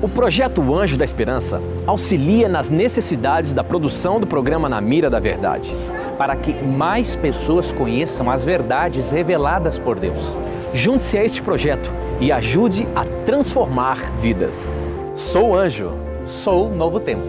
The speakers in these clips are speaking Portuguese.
O projeto Anjo da Esperança auxilia nas necessidades da produção do programa Na Mira da Verdade, para que mais pessoas conheçam as verdades reveladas por Deus. Junte-se a este projeto e ajude a transformar vidas. Sou Anjo. Sou Novo Tempo.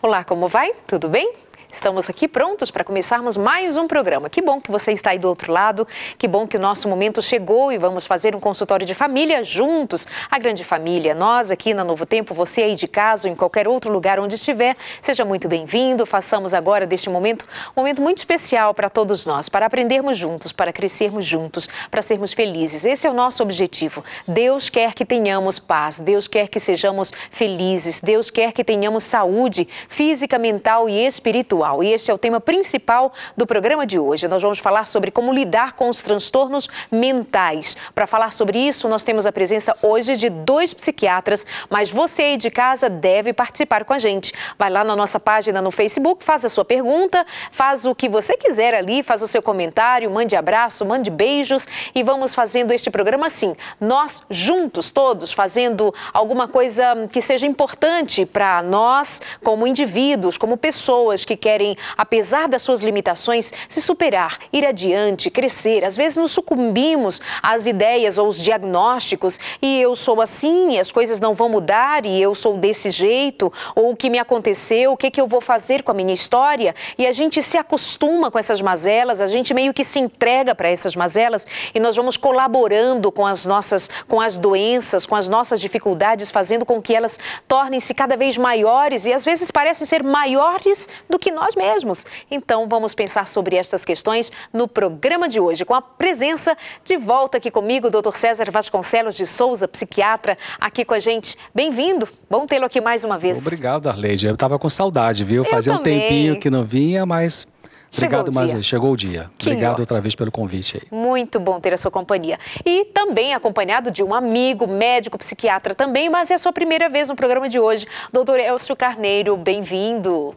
Olá, como vai? Tudo bem? Estamos aqui prontos para começarmos mais um programa. Que bom que você está aí do outro lado, que bom que o nosso momento chegou e vamos fazer um consultório de família juntos, a grande família. Nós aqui na Novo Tempo, você aí de casa ou em qualquer outro lugar onde estiver, seja muito bem-vindo. Façamos agora deste momento um momento muito especial para todos nós, para aprendermos juntos, para crescermos juntos, para sermos felizes. Esse é o nosso objetivo. Deus quer que tenhamos paz, Deus quer que sejamos felizes, Deus quer que tenhamos saúde física, mental e espiritual. E este é o tema principal do programa de hoje. Nós vamos falar sobre como lidar com os transtornos mentais. Para falar sobre isso, nós temos a presença hoje de 2 psiquiatras, mas você aí de casa deve participar com a gente. Vai lá na nossa página no Facebook, faz a sua pergunta, faz o que você quiser ali, faz o seu comentário, mande abraço, mande beijos e vamos fazendo este programa assim. Nós juntos, todos, fazendo alguma coisa que seja importante para nós como indivíduos, como pessoas que querem, apesar das suas limitações, se superar, ir adiante, crescer. Às vezes nos sucumbimos às ideias ou aos diagnósticos e eu sou assim e as coisas não vão mudar e eu sou desse jeito, ou o que me aconteceu, o que eu vou fazer com a minha história, e a gente se acostuma com essas mazelas, a gente meio que se entrega para essas mazelas e nós vamos colaborando com as doenças, com as nossas dificuldades, fazendo com que elas tornem-se cada vez maiores e às vezes parecem ser maiores do que nós mesmos. Então, vamos pensar sobre estas questões no programa de hoje, com a presença de volta aqui comigo, o Dr. César Vasconcelos de Souza, psiquiatra, aqui com a gente. Bem-vindo, bom tê-lo aqui mais uma vez. Obrigado, Arleide. Eu estava com saudade, viu? Fazia um tempinho que não vinha, mas... Obrigado mais uma vez, chegou o dia. Obrigado outra vez pelo convite aí. Muito bom ter a sua companhia. E também acompanhado de um amigo, médico, psiquiatra também, mas é a sua primeira vez no programa de hoje, Dr. Elcio Carneiro, bem-vindo.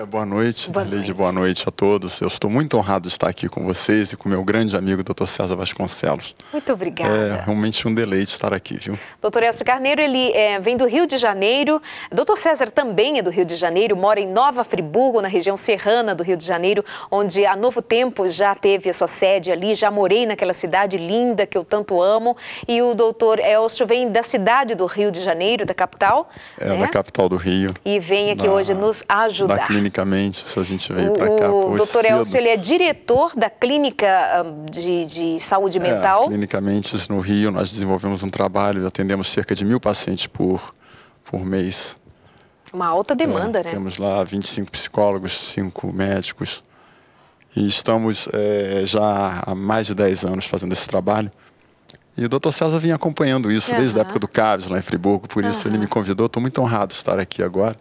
Boa noite, Arleide, boa noite a todos. Eu estou muito honrado de estar aqui com vocês e com meu grande amigo, Dr. César Vasconcelos. Muito obrigada. É realmente um deleite estar aqui, viu? Dr. Elcio Carneiro, ele vem do Rio de Janeiro. Dr. César também é do Rio de Janeiro, mora em Nova Friburgo, na região serrana do Rio de Janeiro, onde há Novo Tempo já teve a sua sede ali, já morei naquela cidade linda que eu tanto amo. E o Dr. Elcio vem da cidade do Rio de Janeiro, da capital. Da capital do Rio. E vem aqui hoje nos ajudar. Clinicamente, se a gente veio para cá hoje O Dr. Elcio, ele é diretor da clínica de saúde mental. Clinicamente, no Rio, nós desenvolvemos um trabalho, atendemos cerca de 1000 pacientes por mês. Uma alta demanda, né? Temos lá 25 psicólogos, 5 médicos. E estamos já há mais de 10 anos fazendo esse trabalho. E o Dr. César vinha acompanhando isso desde a época do CAVES, lá em Friburgo, por isso ele me convidou. Estou muito honrado de estar aqui agora.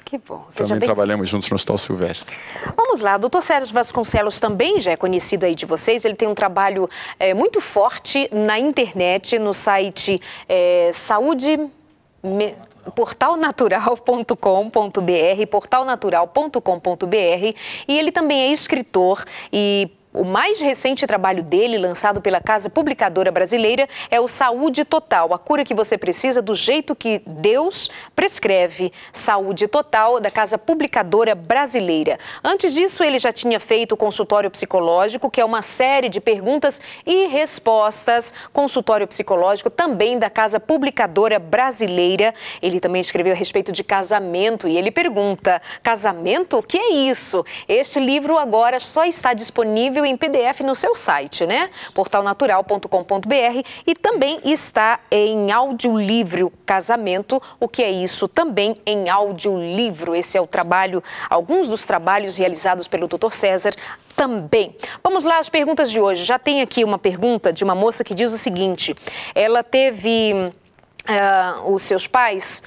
Que bom. Também trabalhamos juntos no Hospital Silvestre. Vamos lá, o Dr. César Vasconcelos também já é conhecido aí de vocês. Ele tem um trabalho muito forte na internet, no site portalnatural.com.br, e ele também é escritor e o mais recente trabalho dele, lançado pela Casa Publicadora Brasileira, é o Saúde Total, a cura que você precisa do jeito que Deus prescreve. Saúde Total, da Casa Publicadora Brasileira. Antes disso, ele já tinha feito o consultório psicológico, que é uma série de perguntas e respostas. Consultório psicológico também da Casa Publicadora Brasileira. Ele também escreveu a respeito de casamento e ele pergunta: casamento? O que é isso? Este livro agora só está disponível disponível em PDF no seu site, né? portalnatural.com.br, e também está em audiolivro Casamento. O que é isso? Também em audiolivro. Esse é o trabalho, alguns dos trabalhos realizados pelo Dr. César também. Vamos lá às perguntas de hoje. Já tem aqui uma pergunta de uma moça que diz o seguinte: ela teve os seus pais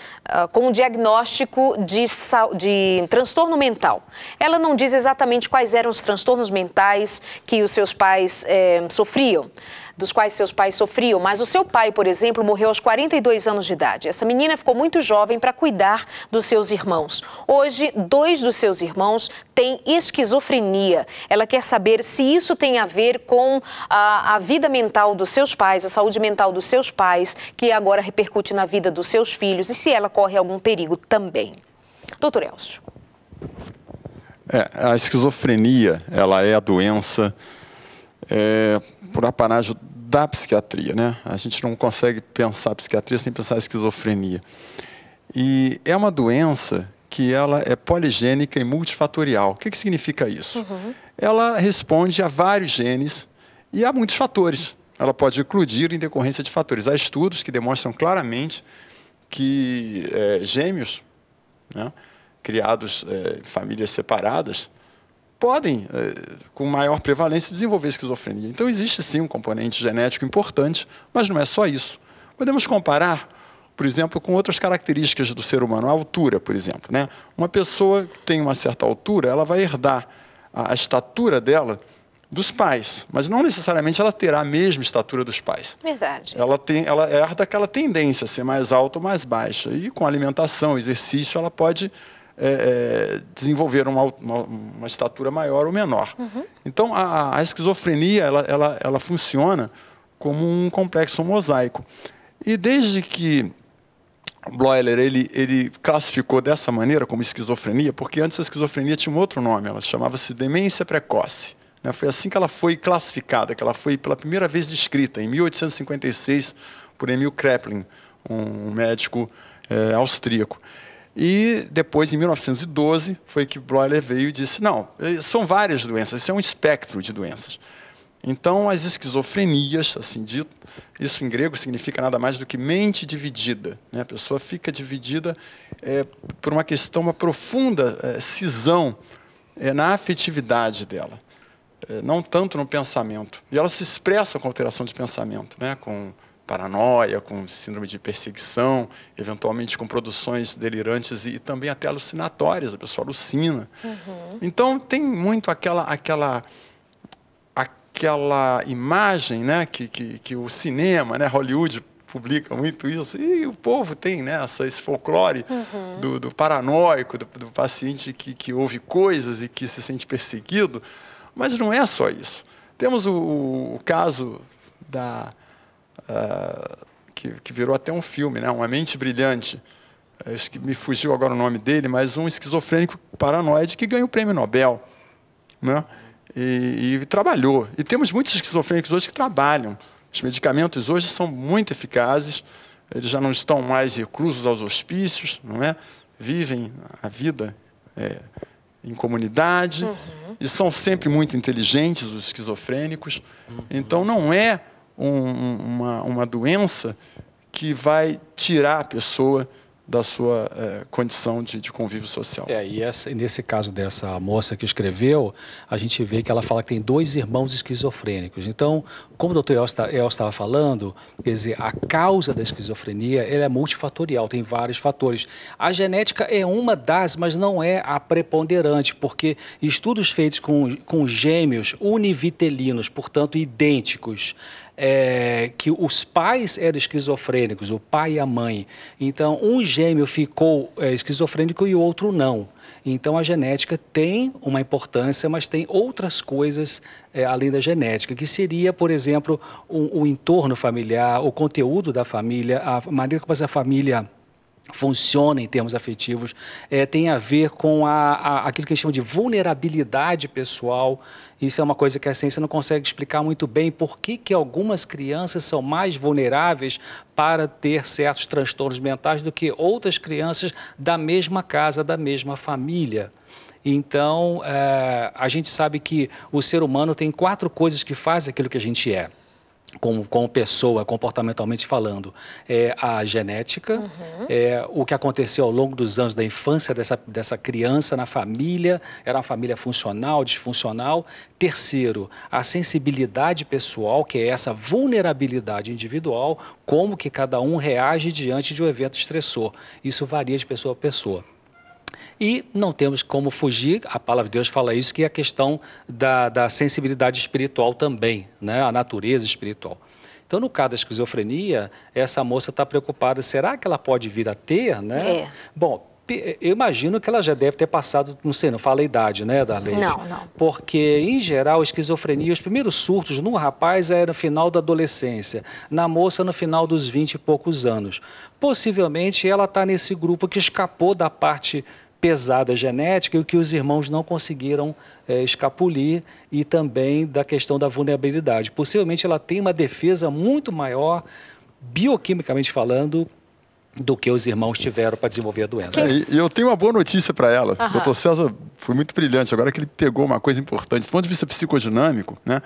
com um diagnóstico de transtorno mental. Ela não diz exatamente quais eram os transtornos mentais que os seus pais sofriam, dos quais seus pais sofriam, mas o seu pai, por exemplo, morreu aos 42 anos de idade. Essa menina ficou muito jovem para cuidar dos seus irmãos. Hoje, 2 dos seus irmãos têm esquizofrenia. Ela quer saber se isso tem a ver com a vida mental dos seus pais, a saúde mental dos seus pais, que agora repercute na vida dos seus filhos, e se ela corre algum perigo também. Doutor Elcio. A esquizofrenia, ela é a doença por apanágio da psiquiatria, né? A gente não consegue pensar a psiquiatria sem pensar a esquizofrenia. E é uma doença que ela é poligênica e multifatorial. O que significa isso? Ela responde a vários genes e a muitos fatores. Ela pode eclodir em decorrência de fatores. Há estudos que demonstram claramente que gêmeos, né, criados em famílias separadas, podem, com maior prevalência, desenvolver esquizofrenia. Então, existe sim um componente genético importante, mas não é só isso. Podemos comparar, por exemplo, com outras características do ser humano. A altura, por exemplo, né? Uma pessoa que tem uma certa altura, ela vai herdar a estatura dela dos pais, mas não necessariamente ela terá a mesma estatura dos pais. Verdade. Ela herda aquela tendência a ser mais alta ou mais baixa. E com alimentação, exercício, ela pode desenvolver uma estatura maior ou menor. Então, a esquizofrenia, ela funciona como um complexo mosaico. E desde que Bloiler ele classificou dessa maneira, como esquizofrenia, porque antes a esquizofrenia tinha um outro nome, ela chamava-se demência precoce. Né? Foi assim que ela foi classificada, que ela foi pela primeira vez descrita, em 1856, por Emil Kraepelin, um médico austríaco. E depois, em 1912, foi que Bloiler veio e disse, não, são várias doenças, isso é um espectro de doenças. Então, as esquizofrenias, assim dito, isso em grego significa nada mais do que mente dividida. Né? A pessoa fica dividida por uma questão, uma profunda cisão na afetividade dela, não tanto no pensamento. E ela se expressa com alteração de pensamento, né? Com paranoia, com síndrome de perseguição, eventualmente com produções delirantes e também até alucinatórias, a pessoa alucina. Então, tem muito aquela imagem, né, que o cinema, né, Hollywood publica muito isso, e o povo tem, né, esse folclore do paranoico, do paciente que ouve coisas e que se sente perseguido, mas não é só isso. Temos o caso que virou até um filme, né? Uma Mente Brilhante. Acho que me fugiu agora o nome dele, mas um esquizofrênico paranoide que ganhou o prêmio Nobel, né? E trabalhou. E temos muitos esquizofrênicos hoje que trabalham. Os medicamentos hoje são muito eficazes, eles já não estão mais reclusos aos hospícios, não é? Vivem a vida em comunidade e são sempre muito inteligentes, os esquizofrênicos. Então, não é uma doença que vai tirar a pessoa da sua condição de convívio social. E nesse caso dessa moça que escreveu, a gente vê que ela fala que tem 2 irmãos esquizofrênicos. Então, como o doutor Elcio estava falando, quer dizer, a causa da esquizofrenia ela é multifatorial, tem vários fatores. A genética é uma das, mas não é a preponderante, porque estudos feitos com gêmeos univitelinos, portanto idênticos, que os pais eram esquizofrênicos, o pai e a mãe. Então, um gêmeo ficou esquizofrênico e o outro não. Então, a genética tem uma importância, mas tem outras coisas além da genética, que seria, por exemplo, o entorno familiar, o conteúdo da família, a maneira como essa família funciona em termos afetivos, tem a ver com aquilo que eles chamam de vulnerabilidade pessoal. Isso é uma coisa que a ciência não consegue explicar muito bem, por que algumas crianças são mais vulneráveis para ter certos transtornos mentais do que outras crianças da mesma casa, da mesma família. Então, a gente sabe que o ser humano tem 4 coisas que fazem aquilo que a gente é. Como pessoa, comportamentalmente falando, a genética, o que aconteceu ao longo dos anos da infância dessa criança na família, era uma família funcional, disfuncional. Terceiro, a sensibilidade pessoal, que é essa vulnerabilidade individual, como que cada um reage diante de um evento estressor. Isso varia de pessoa a pessoa. E não temos como fugir, a palavra de Deus fala isso, que é a questão da sensibilidade espiritual também, né? A natureza espiritual. Então, no caso da esquizofrenia, essa moça está preocupada, será que ela pode vir a ter, né? Bom, eu imagino que ela já deve ter passado, não sei, não fala a idade, né, Darlene? Não. Porque, em geral, a esquizofrenia, os primeiros surtos no rapaz é no final da adolescência, na moça no final dos 20 e poucos anos. Possivelmente, ela está nesse grupo que escapou da parte pesada genética e o que os irmãos não conseguiram escapulir, e também da questão da vulnerabilidade. Possivelmente, ela tem uma defesa muito maior, bioquimicamente falando, do que os irmãos tiveram para desenvolver a doença. E eu tenho uma boa notícia para ela. O Dr. César foi muito brilhante. Agora que ele pegou uma coisa importante, do ponto de vista psicodinâmico, né?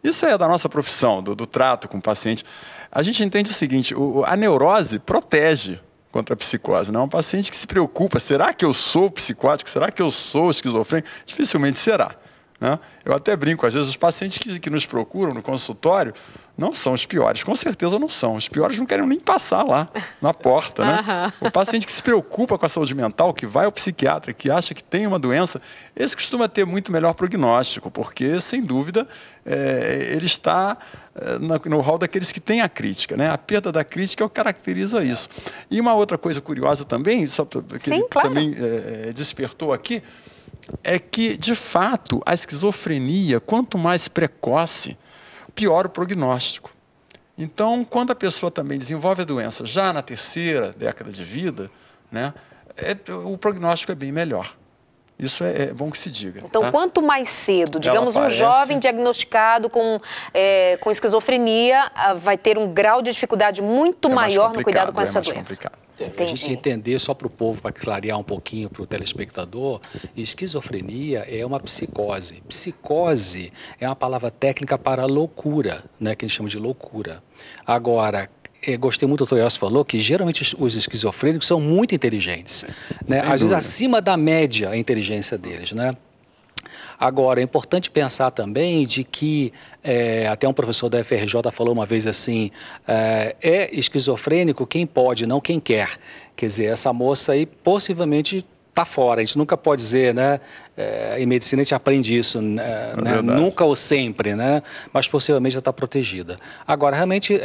Isso é da nossa profissão, do trato com o paciente. A gente entende o seguinte, a neurose protege contra a psicose, não é um paciente que se preocupa, será que eu sou psicótico, será que eu sou esquizofrênico? Dificilmente será, né? Eu até brinco, às vezes os pacientes que nos procuram no consultório não são os piores, com certeza não são. Os piores não querem nem passar lá na porta, né? O paciente que se preocupa com a saúde mental, que vai ao psiquiatra, que acha que tem uma doença, esse costuma ter muito melhor prognóstico, porque, sem dúvida, ele está no rol daqueles que têm a crítica, né? A perda da crítica é o que caracteriza isso. E uma outra coisa curiosa também, só que ele também despertou aqui, é que, de fato, a esquizofrenia, quanto mais precoce, pior o prognóstico. Então, quando a pessoa também desenvolve a doença já na 3ª década de vida, né, o prognóstico é bem melhor. Isso é bom que se diga. Então, tá? Quanto mais cedo, digamos, um jovem diagnosticado com esquizofrenia vai ter um grau de dificuldade muito maior no cuidado com essa doença. Complicado. A gente entender, só para o povo, para clarear um pouquinho para o telespectador, esquizofrenia é uma psicose. Psicose é uma palavra técnica para loucura, né, que a gente chama de loucura. Agora, gostei muito do Dr. Elcio falou que geralmente os esquizofrênicos são muito inteligentes, né? Às vezes acima da média a inteligência deles, né? Agora, é importante pensar também de que, até um professor da FRJ falou uma vez assim, é esquizofrênico quem pode, não quem quer. Quer dizer, essa moça aí possivelmente está fora, a gente nunca pode dizer, né? Em medicina a gente aprende isso, né? Nunca ou sempre, né? Mas possivelmente já está protegida. Agora, realmente,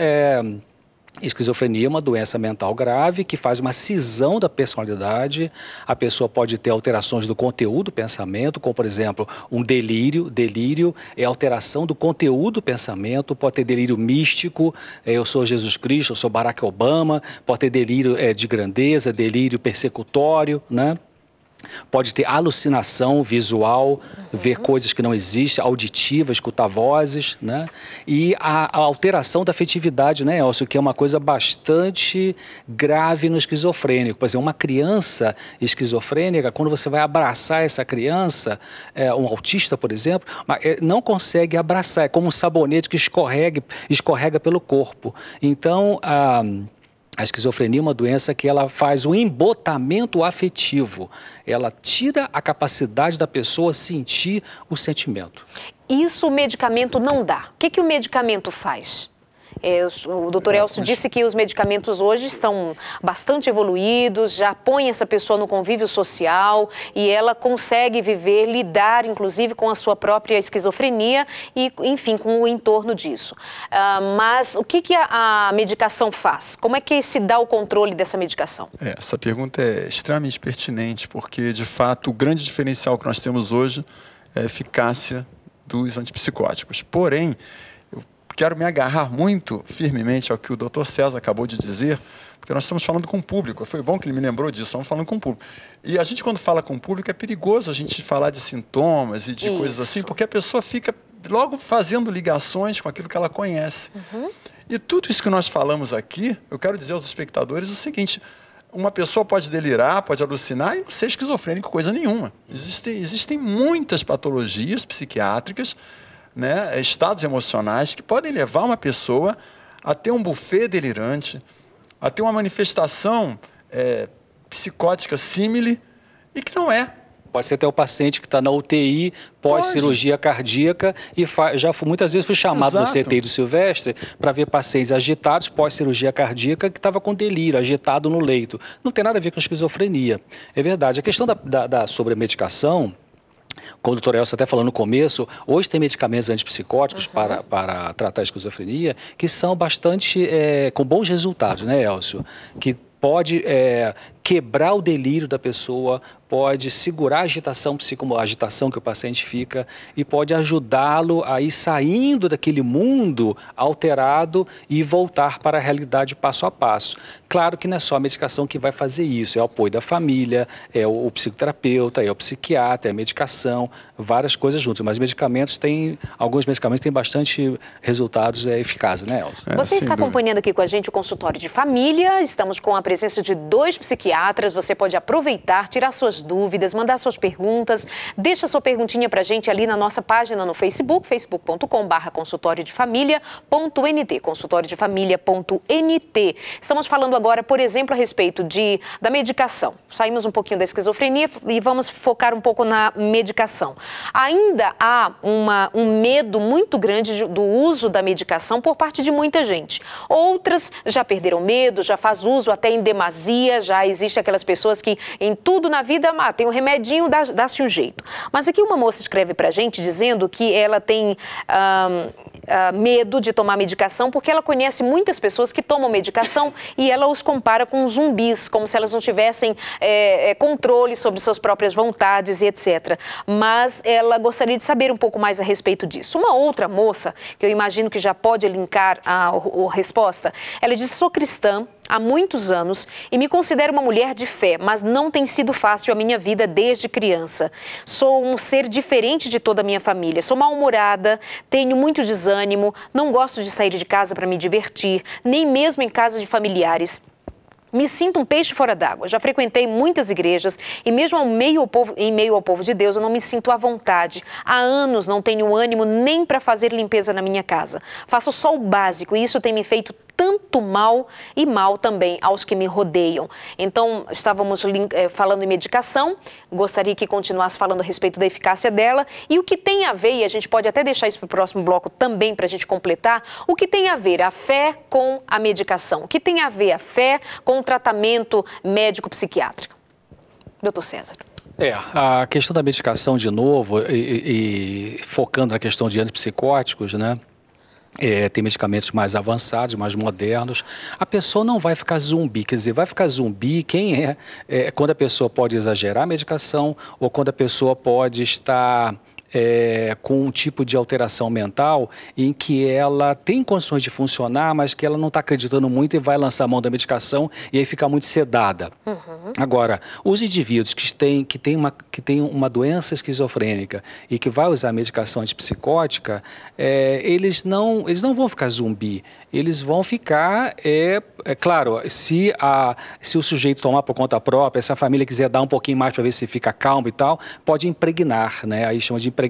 esquizofrenia é uma doença mental grave que faz uma cisão da personalidade. A pessoa pode ter alterações do conteúdo do pensamento, como, por exemplo, um delírio. Delírio é alteração do conteúdo do pensamento, pode ter delírio místico, eu sou Jesus Cristo, eu sou Barack Obama, pode ter delírio de grandeza, delírio persecutório, né? Pode ter alucinação visual, ver coisas que não existem, auditiva, escutar vozes, né? E a alteração da afetividade, né, Elcio, que é uma coisa bastante grave no esquizofrênico. Por exemplo, uma criança esquizofrênica, quando você vai abraçar essa criança, um autista, por exemplo, não consegue abraçar, é como um sabonete que escorrega pelo corpo. Então, a esquizofrenia é uma doença que ela faz um embotamento afetivo. Ela tira a capacidade da pessoa sentir o sentimento. Isso o medicamento não dá. O que o medicamento faz? O Dr. Elcio disse que os medicamentos hoje estão bastante evoluídos, já põe essa pessoa no convívio social e ela consegue viver, lidar inclusive com a sua própria esquizofrenia e, enfim, com o entorno disso. Mas o que a medicação faz? Como é que se dá o controle dessa medicação? Essa pergunta é extremamente pertinente, porque, de fato, o grande diferencial que nós temos hoje é a eficácia dos antipsicóticos. Porém, quero me agarrar muito firmemente ao que o Dr. César acabou de dizer, porque nós estamos falando com o público. Foi bom que ele me lembrou disso, estamos falando com o público. E a gente, quando fala com o público, é perigoso a gente falar de sintomas e de coisas assim, porque a pessoa fica logo fazendo ligações com aquilo que ela conhece. E tudo isso que nós falamos aqui, eu quero dizer aos espectadores o seguinte, uma pessoa pode delirar, pode alucinar e não ser esquizofrênico coisa nenhuma. Existem muitas patologias psiquiátricas, né, estados emocionais que podem levar uma pessoa a ter um buffet delirante, a ter uma manifestação psicótica símile e que não é. Pode ser até o paciente que está na UTI, pós-cirurgia cardíaca, e muitas vezes fui chamado no CTI do Silvestre para ver pacientes agitados pós-cirurgia cardíaca que estava com delírio, agitado no leito. Não tem nada a ver com esquizofrenia. É verdade. A questão sobre a medicação, como o Dr. Elcio até falou no começo, hoje tem medicamentos antipsicóticos para tratar a esquizofrenia que são bastante, com bons resultados, né, Elcio? Que pode quebrar o delírio da pessoa, pode segurar a agitação que o paciente fica e pode ajudá-lo a ir saindo daquele mundo alterado e voltar para a realidade passo a passo. Claro que não é só a medicação que vai fazer isso, é o apoio da família, é o psicoterapeuta, é o psiquiatra, é a medicação, várias coisas juntas. Mas alguns medicamentos têm bastante resultados eficazes, né, Elcio? Você está acompanhando aqui com a gente o consultório de família, estamos com a presença de 2 psiquiatras, você pode aproveitar, tirar suas dúvidas, mandar suas perguntas, deixa sua perguntinha pra gente ali na nossa página no Facebook, facebook.com/consultoriodefamilia.nt, consultoriodefamilia.nt. Estamos falando agora, por exemplo, a respeito da medicação. Saímos um pouquinho da esquizofrenia e vamos focar um pouco na medicação. Ainda há um medo muito grande do uso da medicação por parte de muita gente. Outras já perderam medo, já faz uso até em demasia, já existe aquelas pessoas que em tudo na vida, tem um remedinho, dá-se um jeito. Mas aqui uma moça escreve pra gente dizendo que ela tem medo de tomar medicação porque ela conhece muitas pessoas que tomam medicação e ela os compara com zumbis, como se elas não tivessem controle sobre suas próprias vontades e etc. Mas ela gostaria de saber um pouco mais a respeito disso. Uma outra moça, que eu imagino que já pode linkar a resposta, ela diz: sou cristã há muitos anos e me considero uma mulher de fé, mas não tem sido fácil a minha vida desde criança. Sou um ser diferente de toda a minha família. Sou mal-humorada, tenho muito desânimo, não gosto de sair de casa para me divertir, nem mesmo em casa de familiares. Me sinto um peixe fora d'água. Já frequentei muitas igrejas e mesmo em meio ao povo de Deus eu não me sinto à vontade. Há anos não tenho ânimo nem para fazer limpeza na minha casa. Faço só o básico e isso tem me feito tanto mal e mal também aos que me rodeiam. Então, estávamos falando em medicação, gostaria que continuasse falando a respeito da eficácia dela e o que tem a ver, e a gente pode até deixar isso para o próximo bloco também para a gente completar, o que tem a ver a fé com a medicação, o que tem a ver a fé com o tratamento médico-psiquiátrico. Doutor César. A questão da medicação, de novo, e focando na questão de antipsicóticos, né? Tem medicamentos mais avançados, mais modernos. A pessoa não vai ficar zumbi, quer dizer, vai ficar zumbi quando a pessoa pode exagerar a medicação ou quando a pessoa pode estar com um tipo de alteração mental em que ela tem condições de funcionar, mas que ela não está acreditando muito e vai lançar a mão da medicação e aí fica muito sedada. Agora, os indivíduos que têm uma doença esquizofrênica e que vai usar medicação antipsicótica, eles não vão ficar zumbi, eles vão ficar, claro, se o sujeito tomar por conta própria, se a família quiser dar um pouquinho mais para ver se fica calmo e tal, pode impregnar, né? Aí chama de impregnação.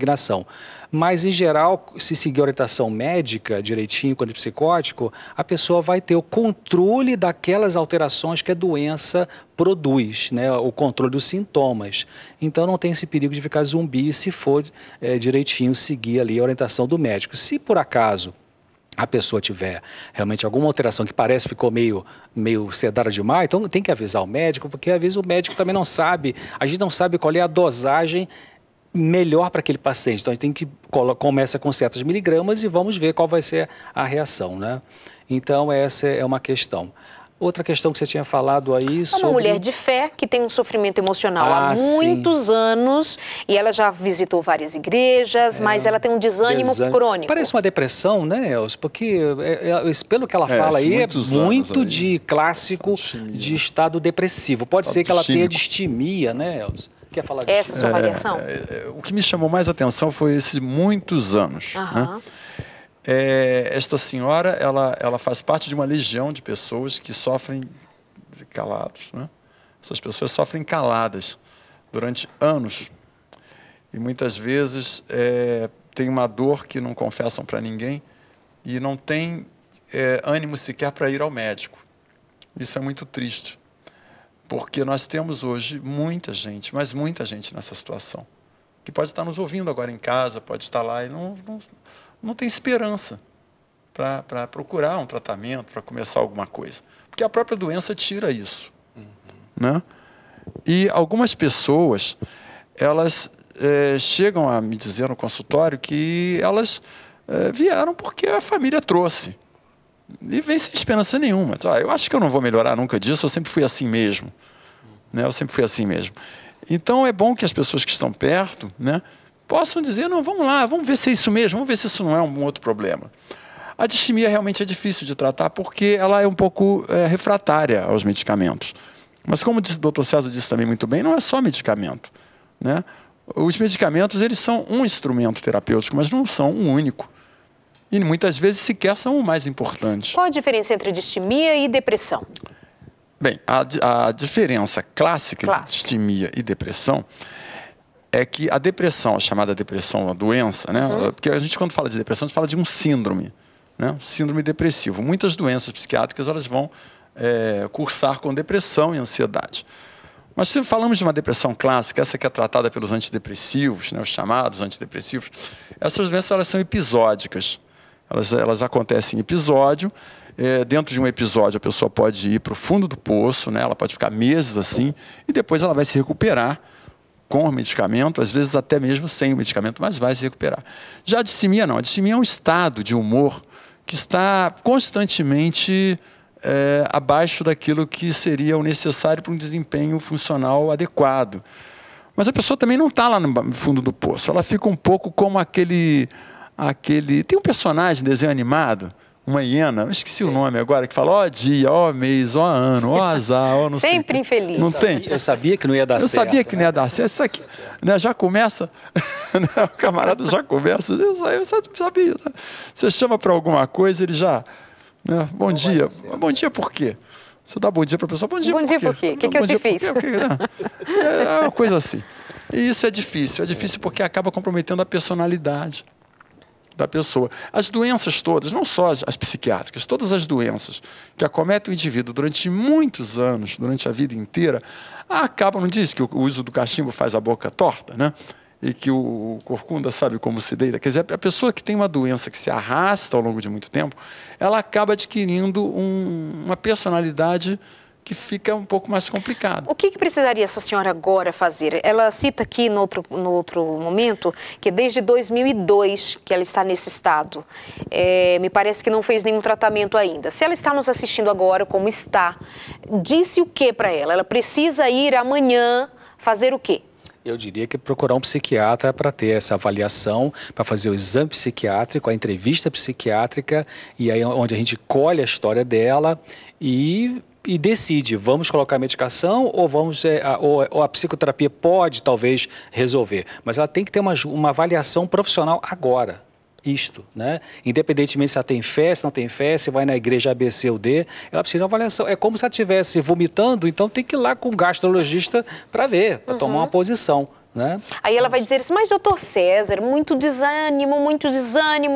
Mas, em geral, se seguir a orientação médica direitinho com o antipsicótico, a pessoa vai ter o controle daquelas alterações que a doença produz, né? O controle dos sintomas. Então, não tem esse perigo de ficar zumbi se for direitinho seguir ali a orientação do médico. Se, por acaso, a pessoa tiver realmente alguma alteração que parece ficou meio sedada demais, então tem que avisar o médico, porque às vezes o médico também não sabe, a gente não sabe qual é a dosagem melhor para aquele paciente. Então a gente tem que começa com certos miligramas e vamos ver qual vai ser a reação, né? Então essa é uma questão. Outra questão que você tinha falado aí sobre... Uma mulher de fé que tem um sofrimento emocional há muitos anos e ela já visitou várias igrejas, mas ela tem um desânimo crônico. Parece uma depressão, né, Elcio? Porque, pelo que ela fala aí, é muito de clássico de estado depressivo. Pode ser que ela tenha distimia, né, Elcio? Quer falar disso? Essa é a sua avaliação? O que me chamou mais atenção foi esses muitos anos, né? Esta senhora, ela faz parte de uma legião de pessoas que sofrem calados, né? Essas pessoas sofrem caladas durante anos e muitas vezes tem uma dor que não confessam para ninguém e não tem ânimo sequer para ir ao médico. Isso é muito triste, porque nós temos hoje muita gente, mas muita gente nessa situação, que pode estar nos ouvindo agora em casa, pode estar lá e não tem esperança para procurar um tratamento, para começar alguma coisa. Porque a própria doença tira isso. Né? E algumas pessoas, elas chegam a me dizer no consultório que elas vieram porque a família trouxe. E vem sem esperança nenhuma. Eu acho que eu não vou melhorar nunca disso, eu sempre fui assim mesmo. Né? Eu sempre fui assim mesmo. Então é bom que as pessoas que estão perto, né, possam dizer, não, vamos lá, vamos ver se é isso mesmo, vamos ver se isso não é um outro problema. A distimia realmente é difícil de tratar porque ela é um pouco refratária aos medicamentos. Mas como o Dr. César disse também muito bem, não é só medicamento. Né? Os medicamentos, eles são um instrumento terapêutico, mas não são um único. E muitas vezes sequer são o mais importante. Qual a diferença entre distimia e depressão? Bem, a diferença clássica entre distimia e depressão é que a depressão, a chamada depressão, a doença, né? Porque a gente, quando fala de depressão, a gente fala de um síndrome, né? Síndrome depressivo. Muitas doenças psiquiátricas, elas vão cursar com depressão e ansiedade. Mas se falamos de uma depressão clássica, essa que é tratada pelos antidepressivos, né? Os chamados antidepressivos, essas doenças, elas são episódicas. Elas acontecem em episódio. Dentro de um episódio, a pessoa pode ir para o fundo do poço, né? Ela pode ficar meses assim, e depois ela vai se recuperar com o medicamento, às vezes até mesmo sem o medicamento, mas vai se recuperar. Já a distimia não. A distimia é um estado de humor que está constantemente abaixo daquilo que seria o necessário para um desempenho funcional adequado. Mas a pessoa também não está lá no fundo do poço. Ela fica um pouco como aquele... Tem um personagem, desenho animado, uma hiena, eu esqueci o nome agora, que fala, ó dia, ó mês, ó ano, ó azar, ó não sei. Sempre infeliz. Não tem? Eu sabia que não ia dar certo. Eu sabia que não ia dar certo. Isso aqui, né, já começa, o camarada já começa, eu sabia. Você chama para alguma coisa, ele já... Né, bom dia. Bom dia por quê? Você dá bom dia para a pessoa, bom dia por quê? O que eu te fiz? É uma coisa assim. E isso é difícil porque acaba comprometendo a personalidade da pessoa. As doenças todas, não só as psiquiátricas, todas as doenças que acometem o indivíduo durante muitos anos, durante a vida inteira, acabam, não diz que o uso do cachimbo faz a boca torta, né? E que o corcunda sabe como se deita. Quer dizer, a pessoa que tem uma doença que se arrasta ao longo de muito tempo, ela acaba adquirindo uma personalidade que fica um pouco mais complicado. O que precisaria essa senhora agora fazer? Ela cita aqui no outro momento que desde 2002 que ela está nesse estado. Me parece que não fez nenhum tratamento ainda. Se ela está nos assistindo agora, como está, disse o que para ela? Ela precisa ir amanhã fazer o quê? Eu diria que procurar um psiquiatra para ter essa avaliação, para fazer o exame psiquiátrico, a entrevista psiquiátrica, e aí onde a gente colhe a história dela e decide, vamos colocar medicação ou ou a psicoterapia pode talvez resolver. Mas ela tem que ter uma avaliação profissional agora. Isto, né? Independentemente se ela tem fé, se não tem fé, se vai na igreja A, B, C ou D, ela precisa de uma avaliação. É como se ela estivesse vomitando, então tem que ir lá com o gastrologista para ver, para tomar uma posição. Né? Aí ela vai dizer assim, mas doutor César, muito desânimo,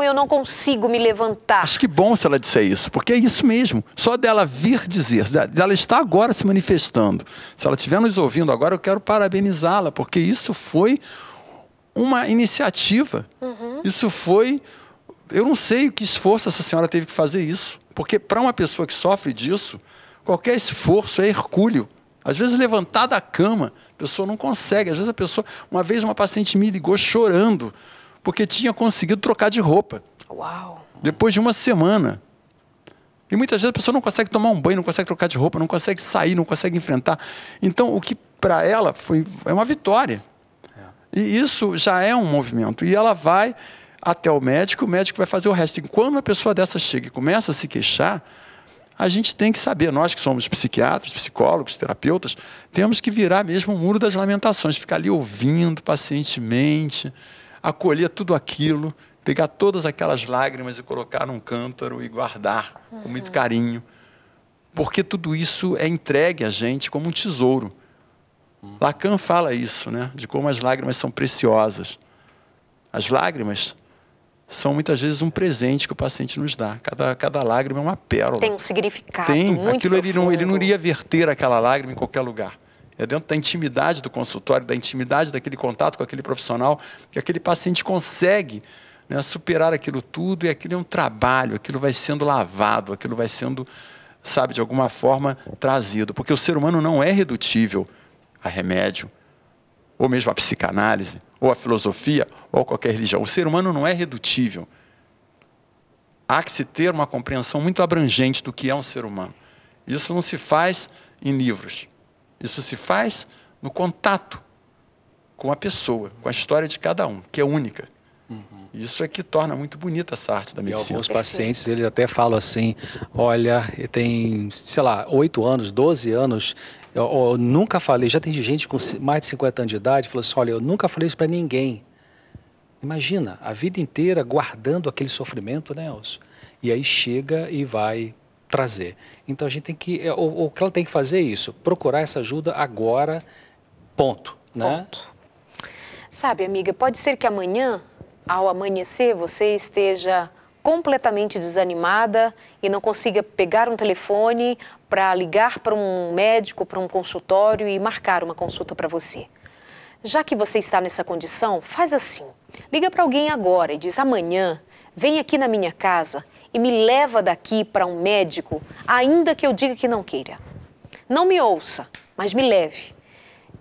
eu não consigo me levantar. Acho que bom se ela disser isso, porque é isso mesmo. Só dela vir dizer, ela está agora se manifestando. Se ela estiver nos ouvindo agora, eu quero parabenizá-la, porque isso foi uma iniciativa. Isso foi... Eu não sei que esforço essa senhora teve que fazer isso, porque para uma pessoa que sofre disso, qualquer esforço é hercúleo. Às vezes levantar da cama, a pessoa não consegue. Às vezes a pessoa... Uma vez uma paciente me ligou chorando, porque tinha conseguido trocar de roupa. Uau! Depois de uma semana. E muitas vezes a pessoa não consegue tomar um banho, não consegue trocar de roupa, não consegue sair, não consegue enfrentar. Então, o que para ela é uma vitória. E isso já é um movimento. E ela vai até o médico vai fazer o resto. E quando uma pessoa dessa chega e começa a se queixar, a gente tem que saber, nós que somos psiquiatras, psicólogos, terapeutas, temos que virar mesmo o muro das lamentações, ficar ali ouvindo pacientemente, acolher tudo aquilo, pegar todas aquelas lágrimas e colocar num cântaro e guardar com muito carinho. porque tudo isso é entregue a gente como um tesouro. Lacan fala isso, né? De como as lágrimas são preciosas. As lágrimas são muitas vezes um presente que o paciente nos dá. Cada lágrima é uma pérola. Tem um significado Tem. muito Aquilo profundo. ele não iria verter aquela lágrima em qualquer lugar. É dentro da intimidade do consultório, da intimidade daquele contato com aquele profissional, que aquele paciente consegue, né, superar aquilo tudo, e aquilo é um trabalho, aquilo vai sendo lavado, aquilo vai sendo, sabe, de alguma forma trazido. Porque o ser humano não é redutível a remédio, ou mesmo a psicanálise, ou a filosofia, ou qualquer religião. O ser humano não é redutível. Há que se ter uma compreensão muito abrangente do que é um ser humano. Isso não se faz em livros. Isso se faz no contato com a pessoa, com a história de cada um, que é única. Isso é que torna muito bonita essa arte da medicina. E alguns pacientes, eles até falam assim, olha, tem, sei lá, 8 anos, 12 anos, eu nunca falei, já tem gente com mais de 50 anos de idade, falou assim, olha, eu nunca falei isso para ninguém. Imagina, a vida inteira guardando aquele sofrimento, né, Elcio? E aí chega e vai trazer. Então a gente tem que, o que ela tem que fazer é isso, procurar essa ajuda agora, ponto, né? Ponto. Sabe, amiga, pode ser que amanhã, ao amanhecer, você esteja completamente desanimada e não consiga pegar um telefone para ligar para um médico, para um consultório e marcar uma consulta para você. Já que você está nessa condição, faz assim. Liga para alguém agora e diz, amanhã, vem aqui na minha casa e me leva daqui para um médico, ainda que eu diga que não queira. Não me ouça, mas me leve.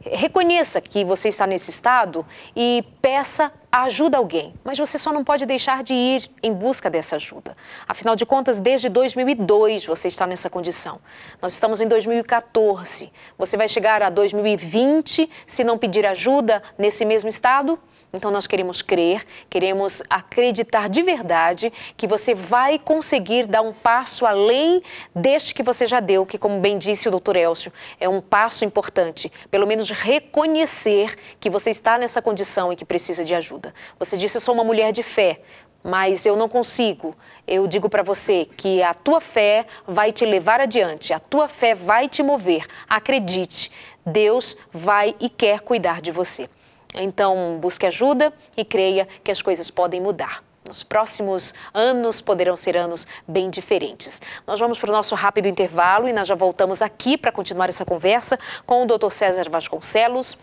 Reconheça que você está nesse estado e peça ajuda a alguém, mas você só não pode deixar de ir em busca dessa ajuda. Afinal de contas, desde 2002 você está nessa condição. Nós estamos em 2014. Você vai chegar a 2020 se não pedir ajuda nesse mesmo estado? Então nós queremos crer, queremos acreditar de verdade que você vai conseguir dar um passo além deste que você já deu, que, como bem disse o Dr. Elcio, é um passo importante. Pelo menos reconhecer que você está nessa condição e que precisa de ajuda. Você disse, eu sou uma mulher de fé, mas eu não consigo. Eu digo para você que a tua fé vai te levar adiante, a tua fé vai te mover. Acredite, Deus vai e quer cuidar de você. Então, busque ajuda e creia que as coisas podem mudar. Nos próximos anos poderão ser anos bem diferentes. Nós vamos para o nosso rápido intervalo e nós já voltamos aqui para continuar essa conversa com o Dr. César Vasconcelos.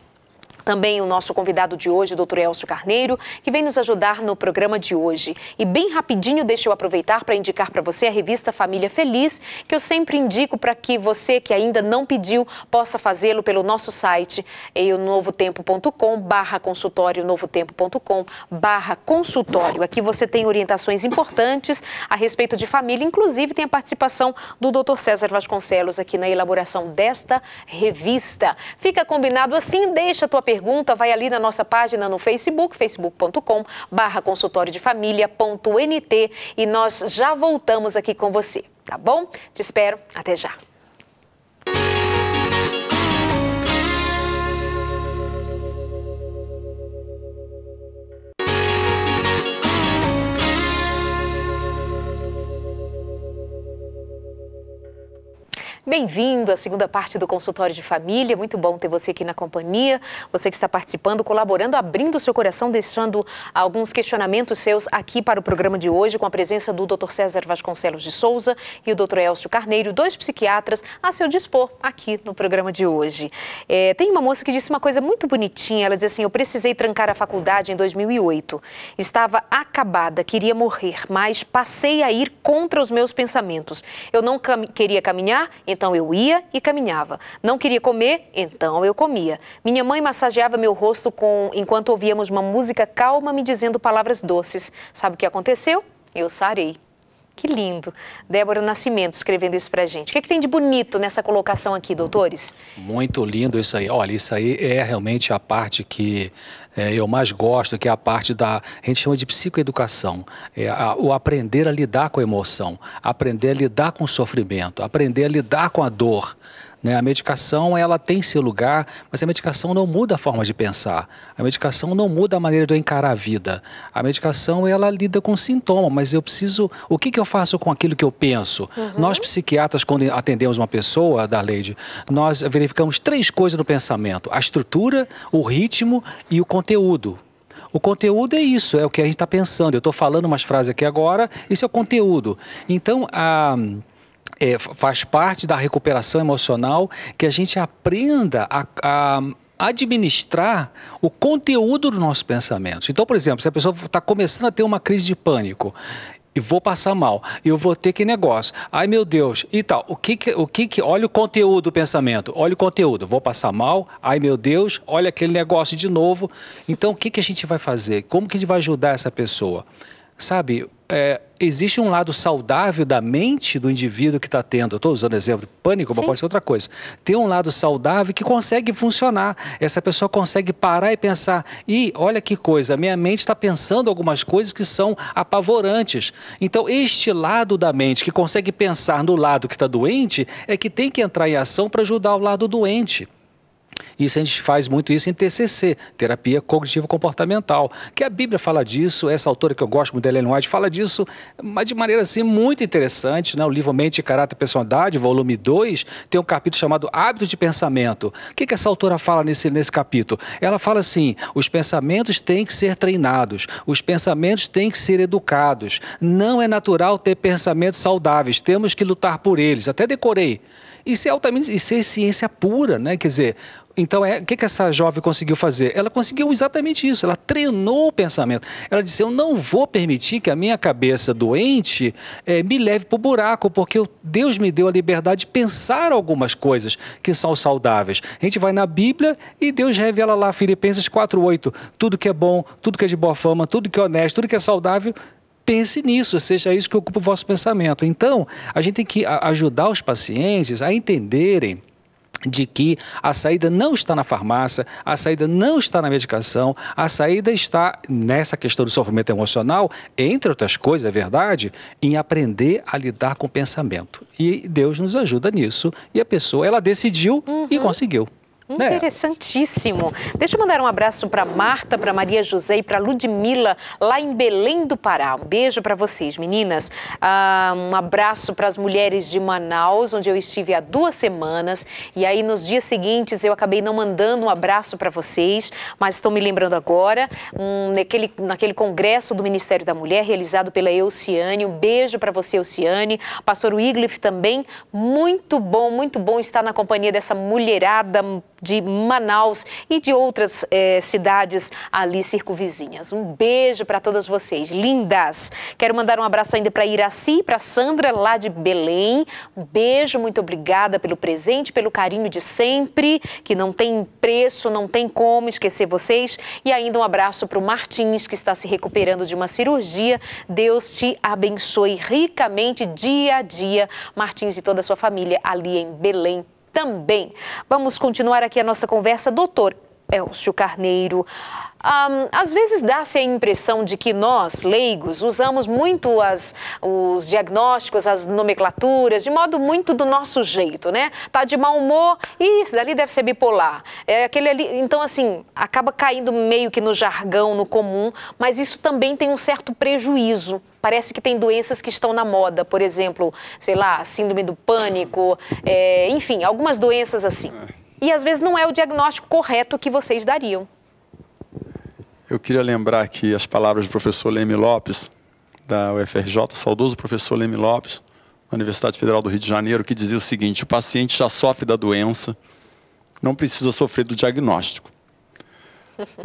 Também o nosso convidado de hoje, o Dr. Elcio Carneiro, que vem nos ajudar no programa de hoje. E bem rapidinho, deixa eu aproveitar para indicar para você a revista Família Feliz, que eu sempre indico para que você que ainda não pediu possa fazê-lo pelo nosso site, novotempo.com/consultório, novotempo.com/consultório. Aqui você tem orientações importantes a respeito de família, inclusive tem a participação do Dr. César Vasconcelos aqui na elaboração desta revista. Fica combinado assim, deixa a tua pergunta, vai ali na nossa página no Facebook, facebook.com/consultoriodefamilia.nt e nós já voltamos aqui com você, tá bom? Te espero, até já. Bem-vindo à segunda parte do Consultório de Família. Muito bom ter você aqui na companhia. Você que está participando, colaborando, abrindo o seu coração, deixando alguns questionamentos seus aqui para o programa de hoje, com a presença do Dr. César Vasconcelos de Souza e o Dr. Elcio Carneiro, 2 psiquiatras a seu dispor aqui no programa de hoje. Tem uma moça que disse uma coisa muito bonitinha. Ela diz assim, eu precisei trancar a faculdade em 2008. Estava acabada, queria morrer, mas passei a ir contra os meus pensamentos. Eu não queria caminhar, então eu ia e caminhava. Não queria comer, então eu comia. Minha mãe massageava meu rosto enquanto ouvíamos uma música calma me dizendo palavras doces. Sabe o que aconteceu? Eu sarei. Que lindo. Débora Nascimento escrevendo isso pra gente. O que tem de bonito nessa colocação aqui, doutores? Muito lindo isso aí. Olha, isso aí é realmente a parte que eu mais gosto, que é a parte a gente chama de psicoeducação. O aprender a lidar com a emoção, aprender a lidar com o sofrimento, aprender a lidar com a dor, né? A medicação, ela tem seu lugar, mas a medicação não muda a forma de pensar. A medicação não muda a maneira de eu encarar a vida. A medicação, ela lida com sintoma, mas eu preciso... O que eu faço com aquilo que eu penso? Nós, psiquiatras, quando atendemos uma pessoa, Darleide, nós verificamos 3 coisas no pensamento: a estrutura, o ritmo e o conteúdo. O conteúdo é isso, é o que a gente está pensando. Eu estou falando umas frases aqui agora, isso é o conteúdo. Então, faz parte da recuperação emocional que a gente aprenda a administrar o conteúdo dos nossos pensamentos. Então, por exemplo, se a pessoa está começando a ter uma crise de pânico, e vou passar mal, eu vou ter que negócio. Ai, meu Deus, e tal. Olha o conteúdo do pensamento, olha o conteúdo. Vou passar mal, ai, meu Deus, olha aquele negócio de novo. Então, o que a gente vai fazer? Como que a gente vai ajudar essa pessoa? Sabe, existe um lado saudável da mente do indivíduo que está tendo, eu estou usando exemplo de pânico, mas pode ser outra coisa. Tem um lado saudável que consegue funcionar. Essa pessoa consegue parar e pensar, olha que coisa, minha mente está pensando algumas coisas que são apavorantes. Então, este lado da mente que consegue pensar no lado que está doente é que tem que entrar em ação para ajudar o lado doente. Isso a gente faz muito isso em TCC, Terapia Cognitivo-Comportamental, que a Bíblia fala disso, essa autora que eu gosto muito, Ellen White, fala disso, mas de maneira assim muito interessante, né? O livro Mente, Caráter e Personalidade, volume 2, tem um capítulo chamado Hábitos de Pensamento. O que essa autora fala nesse capítulo? Ela fala assim, os pensamentos têm que ser treinados, os pensamentos têm que ser educados, não é natural ter pensamentos saudáveis, temos que lutar por eles, até decorei. Isso é ciência pura, né? Quer dizer, então o que essa jovem conseguiu fazer? Ela conseguiu exatamente isso, ela treinou o pensamento. Ela disse, eu não vou permitir que a minha cabeça doente me leve para o buraco, porque Deus me deu a liberdade de pensar algumas coisas que são saudáveis. A gente vai na Bíblia e Deus revela lá, Filipenses 4:8, tudo que é bom, tudo que é de boa fama, tudo que é honesto, tudo que é saudável, pense nisso, seja isso que ocupa o vosso pensamento. Então, a gente tem que ajudar os pacientes a entenderem de que a saída não está na farmácia, a saída não está na medicação, a saída está nessa questão do sofrimento emocional, entre outras coisas, é verdade, em aprender a lidar com o pensamento. E Deus nos ajuda nisso, e a pessoa, ela decidiu e conseguiu. Interessantíssimo. Deixa eu mandar um abraço para Marta, para Maria José e para Ludmila, lá em Belém do Pará. Um beijo para vocês, meninas. Um abraço para as mulheres de Manaus, onde eu estive há 2 semanas. E aí, nos dias seguintes, eu acabei não mandando um abraço para vocês, mas estou me lembrando agora, naquele congresso do Ministério da Mulher, realizado pela Euciane. Um beijo para você, Euciane. Pastor Wiglif também. Muito bom estar na companhia dessa mulherada de Manaus e de outras cidades ali circunvizinhas. Um beijo para todas vocês, lindas. Quero mandar um abraço ainda para Iraci, para Sandra, lá de Belém. Um beijo, muito obrigada pelo presente, pelo carinho de sempre, que não tem preço, não tem como esquecer vocês. E ainda um abraço para o Martins, que está se recuperando de uma cirurgia. Deus te abençoe ricamente, dia a dia, Martins e toda a sua família ali em Belém também. Vamos continuar aqui a nossa conversa. Doutor Elcio Carneiro, às vezes dá-se a impressão de que nós, leigos, usamos muito os diagnósticos, as nomenclaturas, de modo muito do nosso jeito, né? Tá de mau humor, isso dali deve ser bipolar. Aquele ali, então, assim, acaba caindo meio que no jargão, no comum, mas isso também tem um certo prejuízo. Parece que tem doenças que estão na moda, por exemplo, sei lá, síndrome do pânico, enfim, algumas doenças assim. E às vezes não é o diagnóstico correto que vocês dariam. Eu queria lembrar aqui as palavras do professor Leme Lopes, da UFRJ, saudoso professor Leme Lopes, da Universidade Federal do Rio de Janeiro, que dizia o seguinte: o paciente já sofre da doença, não precisa sofrer do diagnóstico.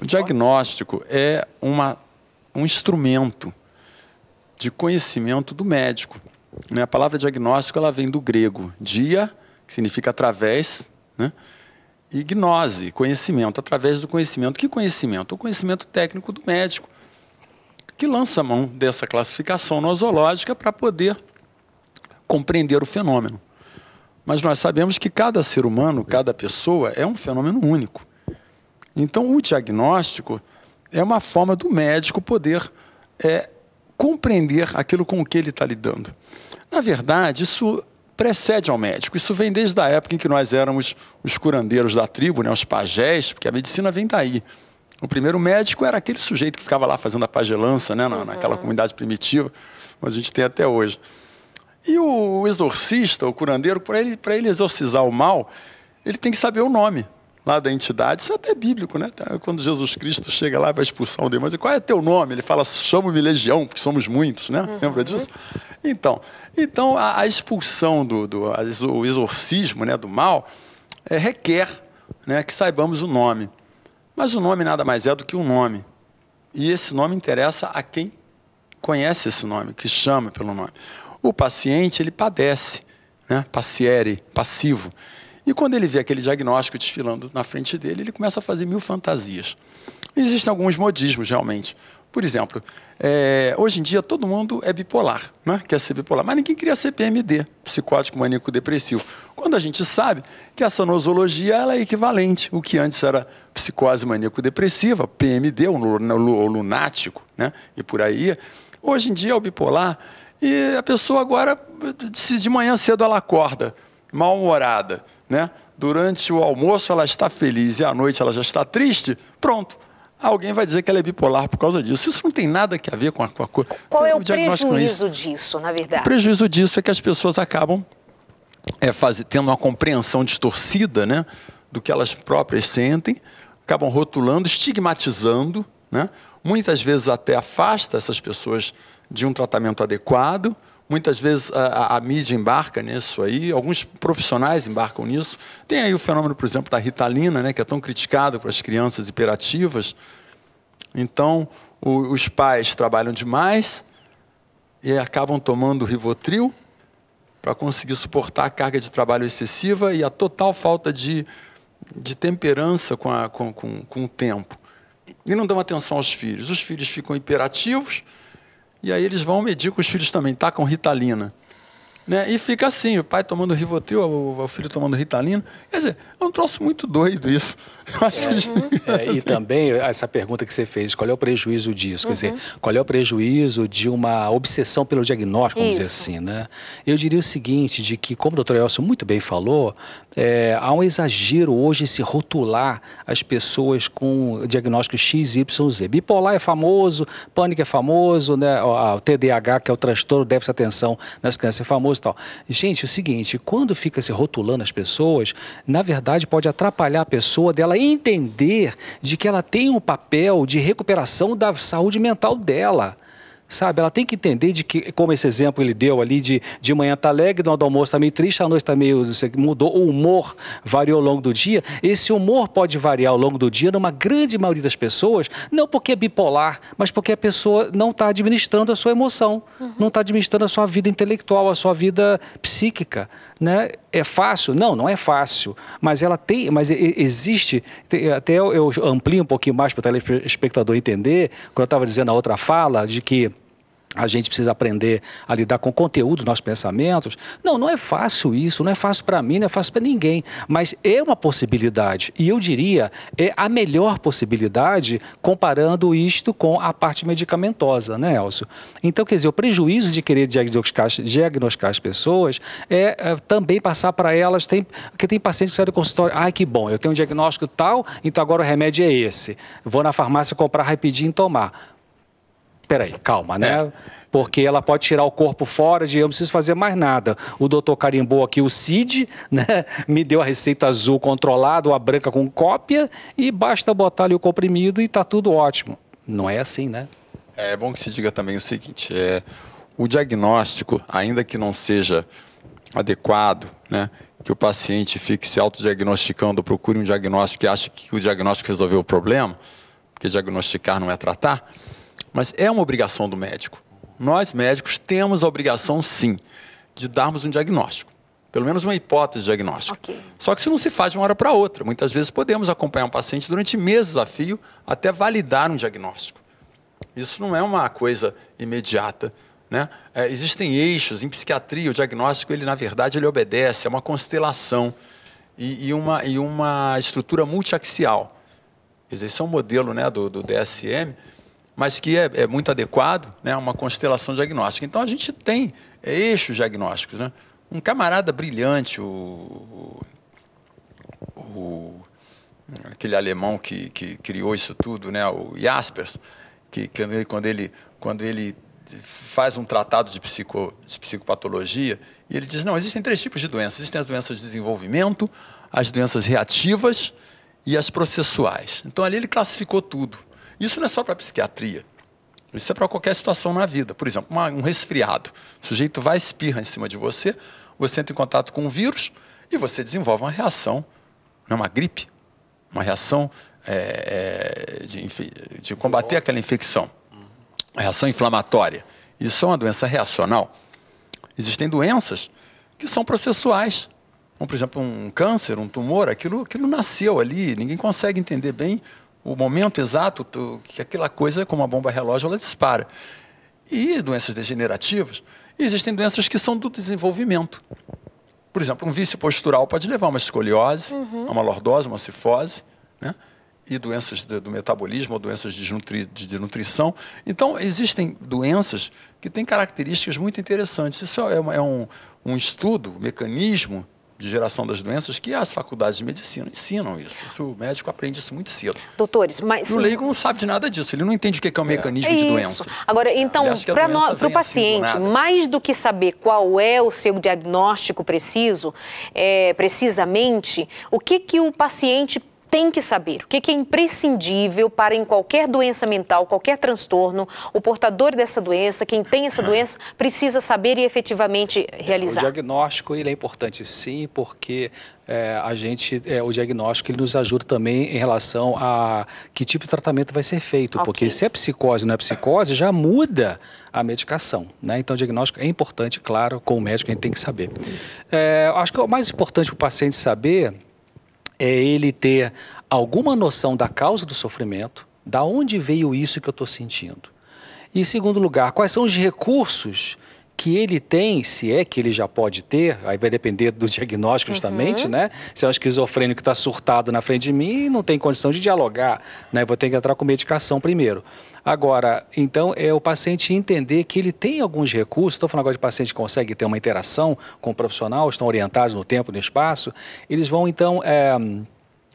O diagnóstico é um instrumento de conhecimento do médico. A palavra diagnóstico, ela vem do grego, dia, que significa através, né? E gnose, conhecimento, através do conhecimento. Que conhecimento? O conhecimento técnico do médico, que lança a mão dessa classificação nosológica para poder compreender o fenômeno. Mas nós sabemos que cada ser humano, cada pessoa, é um fenômeno único. Então, o diagnóstico é uma forma do médico poder compreender aquilo com o que ele está lidando. Na verdade, isso precede ao médico. Isso vem desde a época em que nós éramos os curandeiros da tribo, né, os pajés, porque a medicina vem daí. O primeiro médico era aquele sujeito que ficava lá fazendo a pagelança, né, naquela comunidade primitiva, mas a gente tem até hoje. E o exorcista, o curandeiro, para ele exorcizar o mal, ele tem que saber o nome lá da entidade. Isso é até bíblico, né? Quando Jesus Cristo chega lá e vai expulsar um demônio, diz, qual é teu nome? Ele fala, chamo-me Legião, porque somos muitos, né? Lembra disso? Então a expulsão, o exorcismo, né, do mal requer, né, que saibamos o nome. Mas o nome nada mais é do que um nome. E esse nome interessa a quem conhece esse nome, que chama pelo nome. O paciente, ele padece, né? Paciere, passivo. E quando ele vê aquele diagnóstico desfilando na frente dele, ele começa a fazer 1000 fantasias. Existem alguns modismos, realmente. Por exemplo, hoje em dia todo mundo é bipolar, né? Quer ser bipolar, mas ninguém queria ser PMD, psicótico maníaco depressivo. Quando a gente sabe que essa nosologia ela é equivalente, o que antes era psicose maníaco depressiva, PMD, ou lunático, né? E por aí. Hoje em dia é o bipolar. E a pessoa agora, se de manhã cedo ela acorda mal-humorada, né? Durante o almoço ela está feliz e à noite ela já está triste, pronto. Alguém vai dizer que ela é bipolar por causa disso. Isso não tem nada a ver com a coisa. Qual é o prejuízo disso, na verdade? O prejuízo disso é que as pessoas acabam tendo uma compreensão distorcida, né, do que elas próprias sentem, acabam rotulando, estigmatizando, né? Muitas vezes até afasta essas pessoas de um tratamento adequado. Muitas vezes a mídia embarca nisso aí, alguns profissionais embarcam nisso. Tem aí o fenômeno, por exemplo, da Ritalina, né, que é tão criticado para as crianças hiperativas. Então, os pais trabalham demais e acabam tomando Rivotril para conseguir suportar a carga de trabalho excessiva e a total falta de temperança com o tempo. E não dão atenção aos filhos. Os filhos ficam hiperativos, e aí eles vão medir com os filhos também, tacam Ritalina. Né? E fica assim, o pai tomando Rivotril, o filho tomando Ritalina. Quer dizer, é um troço muito doido isso. Eu acho que e também essa pergunta que você fez, qual é o prejuízo disso? Quer dizer, qual é o prejuízo de uma obsessão pelo diagnóstico, vamos dizer assim, né? Eu diria o seguinte, de que, como o Dr. Elcio muito bem falou, há um exagero hoje em se rotular as pessoas com diagnóstico XYZ. Bipolar é famoso, pânico é famoso, né? O TDAH, que é o transtorno de déficit de atenção nas crianças, é famoso. Tal. Gente, é o seguinte, quando fica se rotulando as pessoas, na verdade pode atrapalhar a pessoa dela entender de que ela tem um papel de recuperação da saúde mental dela. Sabe, ela tem que entender de que, como esse exemplo ele deu ali, de manhã está alegre, no hora do almoço está meio triste, à noite está meio, mudou, o humor variou ao longo do dia. Esse humor pode variar ao longo do dia numa grande maioria das pessoas, não porque é bipolar, mas porque a pessoa não está administrando a sua emoção, não está administrando a sua vida intelectual, a sua vida psíquica, né? É fácil? Não, não é fácil, mas ela tem, mas existe, até eu amplio um pouquinho mais para o telespectador entender, quando eu estava dizendo na outra fala, de que a gente precisa aprender a lidar com o conteúdo dos nossos pensamentos. Não, não é fácil isso, não é fácil para mim, não é fácil para ninguém, mas é uma possibilidade, e eu diria, é a melhor possibilidade comparando isto com a parte medicamentosa, né, Elcio? Então, quer dizer, o prejuízo de querer diagnosticar as pessoas é também passar para elas, porque tem pacientes que saem do consultório, ai que bom, eu tenho um diagnóstico tal, então agora o remédio é esse, vou na farmácia comprar rapidinho e tomar. Peraí, calma, né? Porque ela pode tirar o corpo fora de eu não preciso fazer mais nada. O doutor carimbou aqui o CID, né? Me deu a receita azul controlada, ou a branca com cópia, e basta botar ali o comprimido e está tudo ótimo. Não é assim, né? É bom que se diga também o seguinte, o diagnóstico, ainda que não seja adequado, né? Que o paciente fique se autodiagnosticando, procure um diagnóstico que acha que o diagnóstico resolveu o problema, porque diagnosticar não é tratar, mas é uma obrigação do médico. Nós, médicos, temos a obrigação, sim, de darmos um diagnóstico. Pelo menos uma hipótese diagnóstica. Okay. Só que isso não se faz de uma hora para outra. Muitas vezes podemos acompanhar um paciente durante meses a fio até validar um diagnóstico. Isso não é uma coisa imediata, né? Existem eixos. Em psiquiatria, o diagnóstico, ele, na verdade, ele obedece a uma constelação e uma estrutura multiaxial. Esse é um modelo, né, do DSM, mas que é muito adequado, né, uma constelação diagnóstica. Então, a gente tem eixos diagnósticos, né? Um camarada brilhante, aquele alemão que criou isso tudo, né, o Jaspers, que quando ele faz um tratado de psicopatologia, e ele diz, não, existem 3 tipos de doenças. Existem as doenças de desenvolvimento, as doenças reativas e as processuais. Então, ali ele classificou tudo. Isso não é só para a psiquiatria. Isso é para qualquer situação na vida. Por exemplo, um resfriado. O sujeito vai, espirra em cima de você, você entra em contato com um vírus e você desenvolve uma reação, não é uma gripe, uma reação de combater aquela infecção. A reação inflamatória. Isso é uma doença reacional. Existem doenças que são processuais. Como, por exemplo, um câncer, um tumor, aquilo nasceu ali, ninguém consegue entender bem o momento exato que aquela coisa, como uma bomba relógio, ela dispara. E doenças degenerativas, existem doenças que são do desenvolvimento. Por exemplo, um vício postural pode levar a uma escoliose, a uma lordose, uma cifose, né? E doenças do metabolismo ou doenças de nutrição. Então, existem doenças que têm características muito interessantes. Isso é um estudo, um mecanismo de geração das doenças que as faculdades de medicina ensinam isso. O médico aprende isso muito cedo. Doutores, mas... O leigo não sabe de nada disso, ele não entende o que é um mecanismo de doença. Agora, então, para o paciente, mais do que saber qual é o seu diagnóstico preciso, precisamente, o que o paciente tem que saber, o que é imprescindível para em qualquer doença mental, qualquer transtorno, o portador dessa doença, quem tem essa doença, precisa saber e efetivamente realizar. O diagnóstico ele é importante sim, porque o diagnóstico ele nos ajuda também em relação a que tipo de tratamento vai ser feito, porque se é psicose ou não é psicose, já muda a medicação, né? Então o diagnóstico é importante, claro, com o médico a gente tem que saber. Acho que o mais importante para o paciente saber é ele ter alguma noção da causa do sofrimento, da onde veio isso que eu estou sentindo. E, em segundo lugar, quais são os recursos que ele tem, se é que ele já pode ter, aí vai depender do diagnóstico justamente, né? Se é um esquizofrênico que está surtado na frente de mim, não tem condição de dialogar, né? Vou ter que entrar com medicação primeiro. Agora, então, é o paciente entender que ele tem alguns recursos, estou falando agora de paciente que consegue ter uma interação com o profissional, estão orientados no tempo e no espaço, eles vão, então,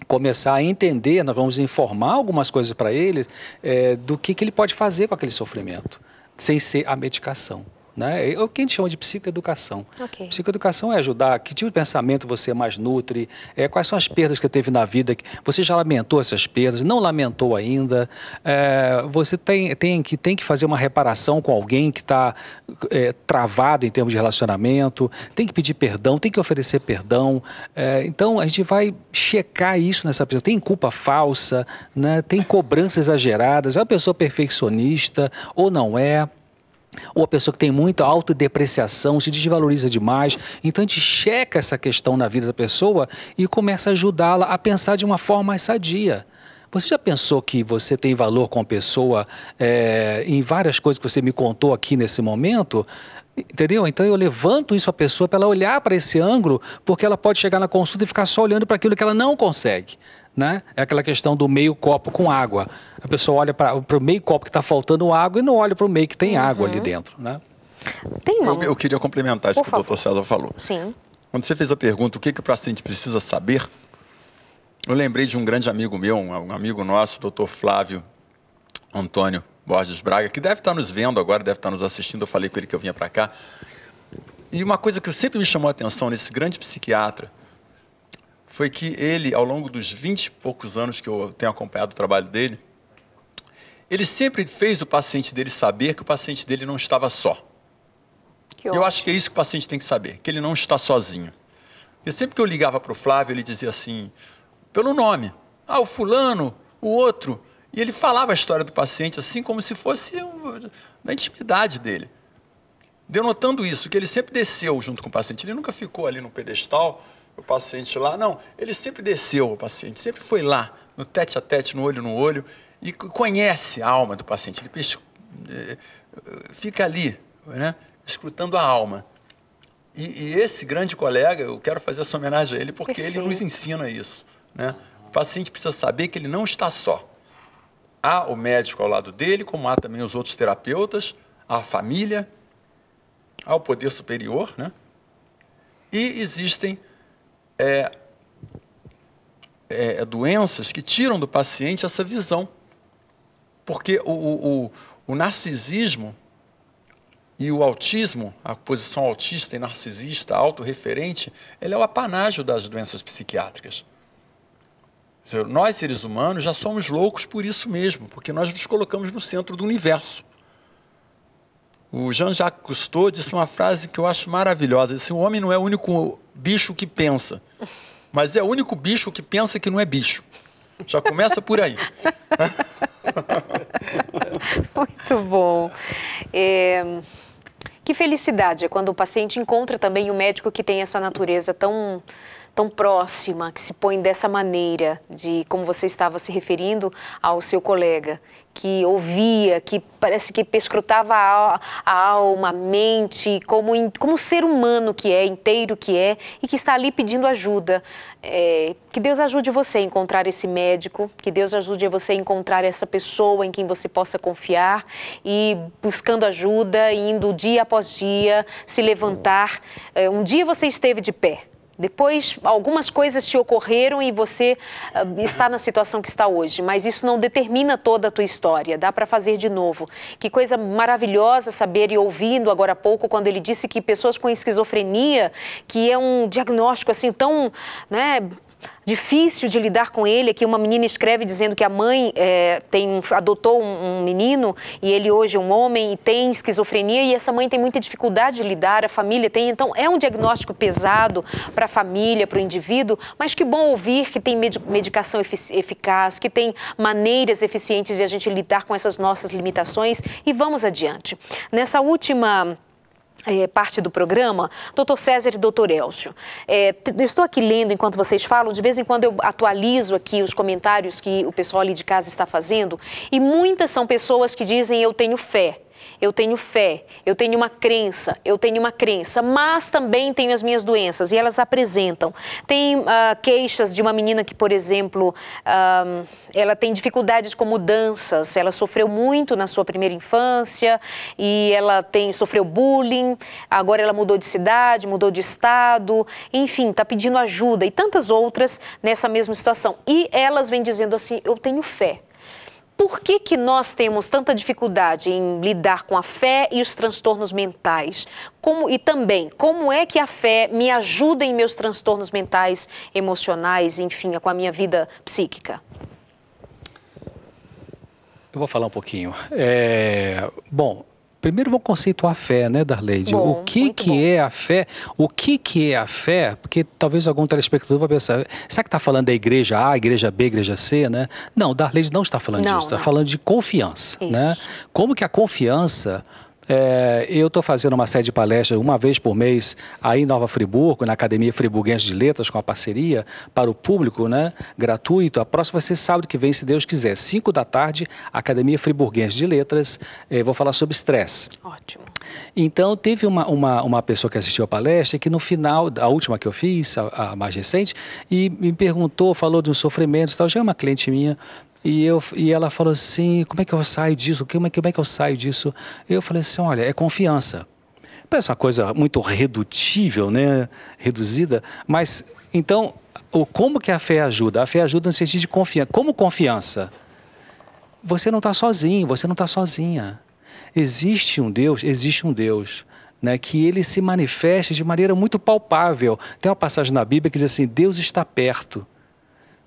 começar a entender, nós vamos informar algumas coisas para ele do que ele pode fazer com aquele sofrimento, sem ser a medicação. Né? É o que a gente chama de psicoeducação. Psicoeducação é ajudar, que tipo de pensamento você mais nutre, quais são as perdas que você teve na vida, você já lamentou essas perdas, não lamentou ainda, você tem que fazer uma reparação com alguém que está travado em termos de relacionamento, tem que pedir perdão, tem que oferecer perdão, então a gente vai checar isso nessa pessoa, tem culpa falsa, né? Tem cobranças exageradas, é uma pessoa perfeccionista ou não é, ou a pessoa que tem muita autodepreciação, se desvaloriza demais. Então a gente checa essa questão na vida da pessoa e começa a ajudá-la a pensar de uma forma mais sadia. Você já pensou que você tem valor com a pessoa em várias coisas que você me contou aqui nesse momento? Entendeu? Então eu levanto isso à pessoa para ela olhar para esse ângulo, porque ela pode chegar na consulta e ficar só olhando para aquilo que ela não consegue. Né? É aquela questão do meio copo com água. A pessoa olha para o meio copo que está faltando água e não olha para o meio que tem água ali dentro. Né? Eu queria complementar isso que o doutor César falou. Sim. Quando você fez a pergunta, o que o paciente precisa saber, eu lembrei de um grande amigo meu, um amigo nosso, o doutor Flávio Antônio Borges Braga, que deve estar nos vendo agora, deve estar nos assistindo. Eu falei com ele que eu vinha para cá. E uma coisa que sempre me chamou a atenção nesse grande psiquiatra foi que ele, ao longo dos 20 e poucos anos que eu tenho acompanhado o trabalho dele, ele sempre fez o paciente dele saber que o paciente dele não estava só. Eu acho que é isso que o paciente tem que saber, que ele não está sozinho. E sempre que eu ligava para o Flávio, ele dizia assim, pelo nome, o fulano, o outro, e ele falava a história do paciente assim como se fosse da intimidade dele. Denotando isso, que ele sempre desceu junto com o paciente, ele nunca ficou ali no pedestal, o paciente lá, não, ele sempre desceu o paciente, sempre foi lá, no tete a tete, no olho, e conhece a alma do paciente, ele fica ali, né, escutando a alma. E esse grande colega, eu quero fazer essa homenagem a ele, porque ele nos ensina isso. Né? O paciente precisa saber que ele não está só. Há o médico ao lado dele, como há também os outros terapeutas, há a família, há o poder superior, né? E existem doenças que tiram do paciente essa visão. Porque o narcisismo e o autismo, a posição autista e narcisista, autorreferente, ele é o apanágio das doenças psiquiátricas. Quer dizer, nós, seres humanos, já somos loucos por isso mesmo, porque nós nos colocamos no centro do universo. O Jean-Jacques Cousteau disse uma frase que eu acho maravilhosa. Ele disse, o homem não é o único bicho que pensa, mas é o único bicho que pensa que não é bicho. Já começa por aí. Muito bom. Que felicidade é quando o paciente encontra também um médico que tem essa natureza tão próxima, que se põe dessa maneira, de como você estava se referindo ao seu colega, que ouvia, que parece que perscrutava a alma, a mente, como ser humano que é, inteiro que é, e que está ali pedindo ajuda. Que Deus ajude você a encontrar esse médico, que Deus ajude você a encontrar essa pessoa em quem você possa confiar e buscando ajuda, indo dia após dia, se levantar. Um dia você esteve de pé. Depois, algumas coisas te ocorreram e você está na situação que está hoje, mas isso não determina toda a tua história, dá para fazer de novo. Que coisa maravilhosa saber e ouvindo agora há pouco, quando ele disse que pessoas com esquizofrenia, que é um diagnóstico assim tão, né, difícil de lidar com ele, que uma menina escreve dizendo que a mãe adotou um menino e ele hoje é um homem e tem esquizofrenia e essa mãe tem muita dificuldade de lidar, a família tem, então é um diagnóstico pesado para a família, para o indivíduo, mas que bom ouvir que tem medicação eficaz, que tem maneiras eficientes de a gente lidar com essas nossas limitações e vamos adiante. Nessa última parte do programa, Dr. César e Dr. Elcio. Eu estou aqui lendo enquanto vocês falam, de vez em quando eu atualizo aqui os comentários que o pessoal ali de casa está fazendo, e muitas são pessoas que dizem eu tenho fé, eu tenho uma crença, mas também tenho as minhas doenças, e elas apresentam. Tem queixas de uma menina que, por exemplo, ela tem dificuldades com mudanças, ela sofreu muito na sua primeira infância, e ela sofreu bullying, agora ela mudou de cidade, mudou de estado, enfim, está pedindo ajuda, e tantas outras nessa mesma situação. E elas vêm dizendo assim, eu tenho fé. Por que nós temos tanta dificuldade em lidar com a fé e os transtornos mentais? E também, como é que a fé me ajuda em meus transtornos mentais, emocionais, enfim, com a minha vida psíquica? Eu vou falar um pouquinho. Bom, primeiro vou conceituar a fé, né, Darleide? O que é a fé? O que é a fé? Porque talvez algum telespectador vai pensar, será que está falando da igreja A, igreja B, igreja C, né? Não, Darleide não está falando disso, está falando de confiança, né? Como que a confiança... eu estou fazendo uma série de palestras uma vez por mês aí em Nova Friburgo, na Academia Friburguense de Letras, com a parceria para o público, né, gratuito. A próxima vai ser sábado que vem, se Deus quiser, 5 da tarde, Academia Friburguense de Letras. Vou falar sobre estresse. Ótimo. Então, teve uma pessoa que assistiu a palestra que no final, a última que eu fiz, a mais recente, e me perguntou, falou dos sofrimentos e tal, já é uma cliente minha. E ela falou assim, como é que eu saio disso? Como é que eu saio disso? Eu falei assim, olha, é confiança. Parece uma coisa muito redutível, né? Reduzida, mas então, como que a fé ajuda? A fé ajuda no sentido de confiança. Como confiança? Você não está sozinho, você não está sozinha. Existe um Deus, né, que ele se manifesta de maneira muito palpável. Tem uma passagem na Bíblia que diz assim, Deus está perto.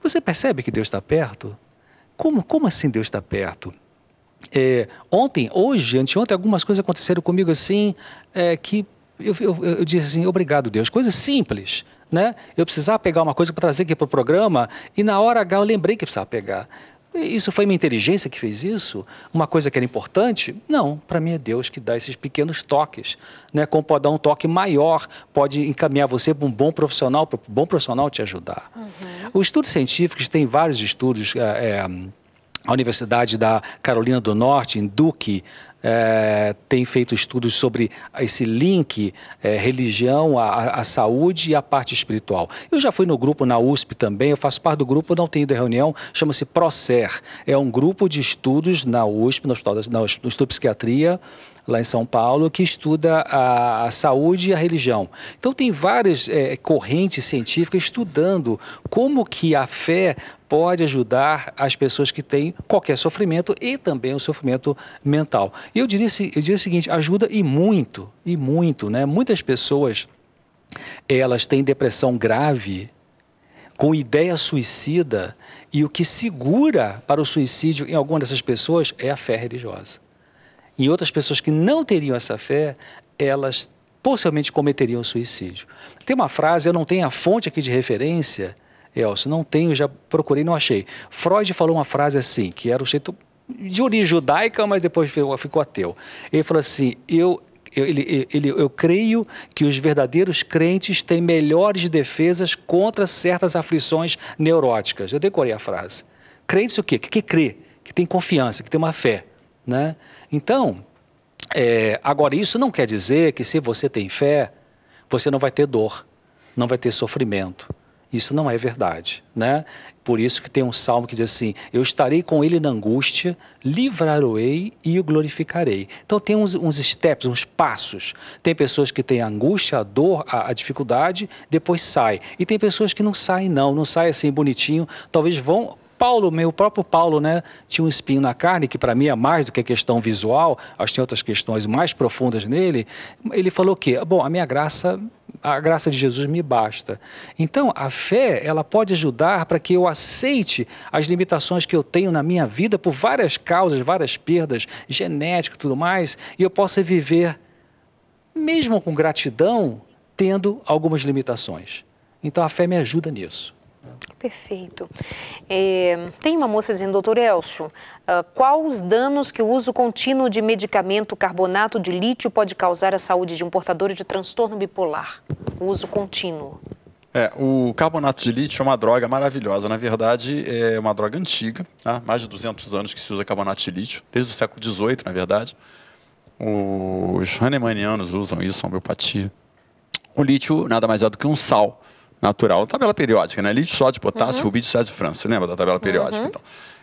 Você percebe que Deus está perto? Como assim Deus está perto? Anteontem, algumas coisas aconteceram comigo assim, que eu disse assim, obrigado Deus, coisas simples, né? Eu precisava pegar uma coisa para trazer aqui para o programa e na hora H eu lembrei que precisava pegar. Isso foi minha inteligência que fez isso? Uma coisa que era importante? Não, para mim é Deus que dá esses pequenos toques, né? Como pode dar um toque maior, pode encaminhar você para um bom profissional, para um bom profissional te ajudar. Os estudos científicos, tem vários estudos, a Universidade da Carolina do Norte, em Duke, tem feito estudos sobre esse link religião, a saúde e a parte espiritual. Eu já fui no grupo na USP também, eu faço parte do grupo, não tenho ido à reunião, chama-se ProCer. É um grupo de estudos na USP, no Instituto de Psiquiatria, lá em São Paulo, que estuda a saúde e a religião. Então, tem várias correntes científicas estudando como que a fé pode ajudar as pessoas que têm qualquer sofrimento e também o sofrimento mental. E eu diria o seguinte, ajuda e muito, né? Muitas pessoas, elas têm depressão grave, com ideia suicida, e o que segura para o suicídio em alguma dessas pessoas é a fé religiosa. Em outras pessoas que não teriam essa fé, elas possivelmente cometeriam suicídio. Tem uma frase, eu não tenho a fonte aqui de referência, Elcio, não tenho, já procurei, não achei. Freud falou uma frase assim, que era o jeito de origem judaica, mas depois ficou ateu. Ele falou assim, eu creio que os verdadeiros crentes têm melhores defesas contra certas aflições neuróticas. Eu decorei a frase. Crentes o quê? Que crê, que tem confiança, que tem uma fé, né? Então, agora isso não quer dizer que se você tem fé, você não vai ter dor, não vai ter sofrimento. Isso não é verdade, né? Por isso que tem um salmo que diz assim, eu estarei com ele na angústia, livrar-o-ei e o glorificarei. Então tem uns steps, uns passos. Tem pessoas que têm a angústia, a dor, a dificuldade, depois sai. E tem pessoas que não saem não saem assim bonitinho, talvez vão... o próprio Paulo, né, tinha um espinho na carne, que para mim é mais do que a questão visual, acho que tem outras questões mais profundas nele. Ele falou o quê? Bom, a graça de Jesus me basta. Então, a fé, ela pode ajudar para que eu aceite as limitações que eu tenho na minha vida por várias causas, várias perdas genéticas e tudo mais, e eu possa viver, mesmo com gratidão, tendo algumas limitações. Então, a fé me ajuda nisso. Perfeito. Tem uma moça dizendo, doutor Elcio, qual os danos que o uso contínuo de medicamento carbonato de lítio pode causar à saúde de um portador de transtorno bipolar? O uso contínuo. O carbonato de lítio é uma droga maravilhosa. Na verdade, é uma droga antiga, tá? Mais de 200 anos que se usa carbonato de lítio, desde o século XVIII, na verdade. Os hahnemannianos usam isso, a homeopatia. O lítio nada mais é do que um sal natural, tabela periódica, né? Lítio, sódio, potássio, rubídio, césio e frança. Você lembra da tabela periódica? Então,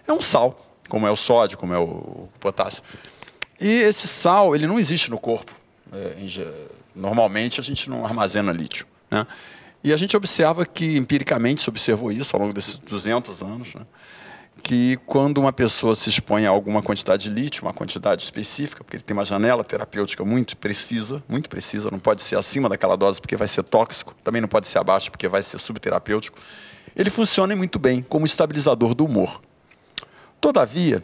é um sal, como é o sódio, como é o potássio. E esse sal, ele não existe no corpo. Normalmente, a gente não armazena lítio, né? E a gente observa que, empiricamente, se observou isso ao longo desses 200 anos, né? Que quando uma pessoa se expõe a alguma quantidade de lítio, uma quantidade específica, porque ele tem uma janela terapêutica muito precisa, não pode ser acima daquela dose porque vai ser tóxico, também não pode ser abaixo porque vai ser subterapêutico, ele funciona muito bem como estabilizador do humor. Todavia,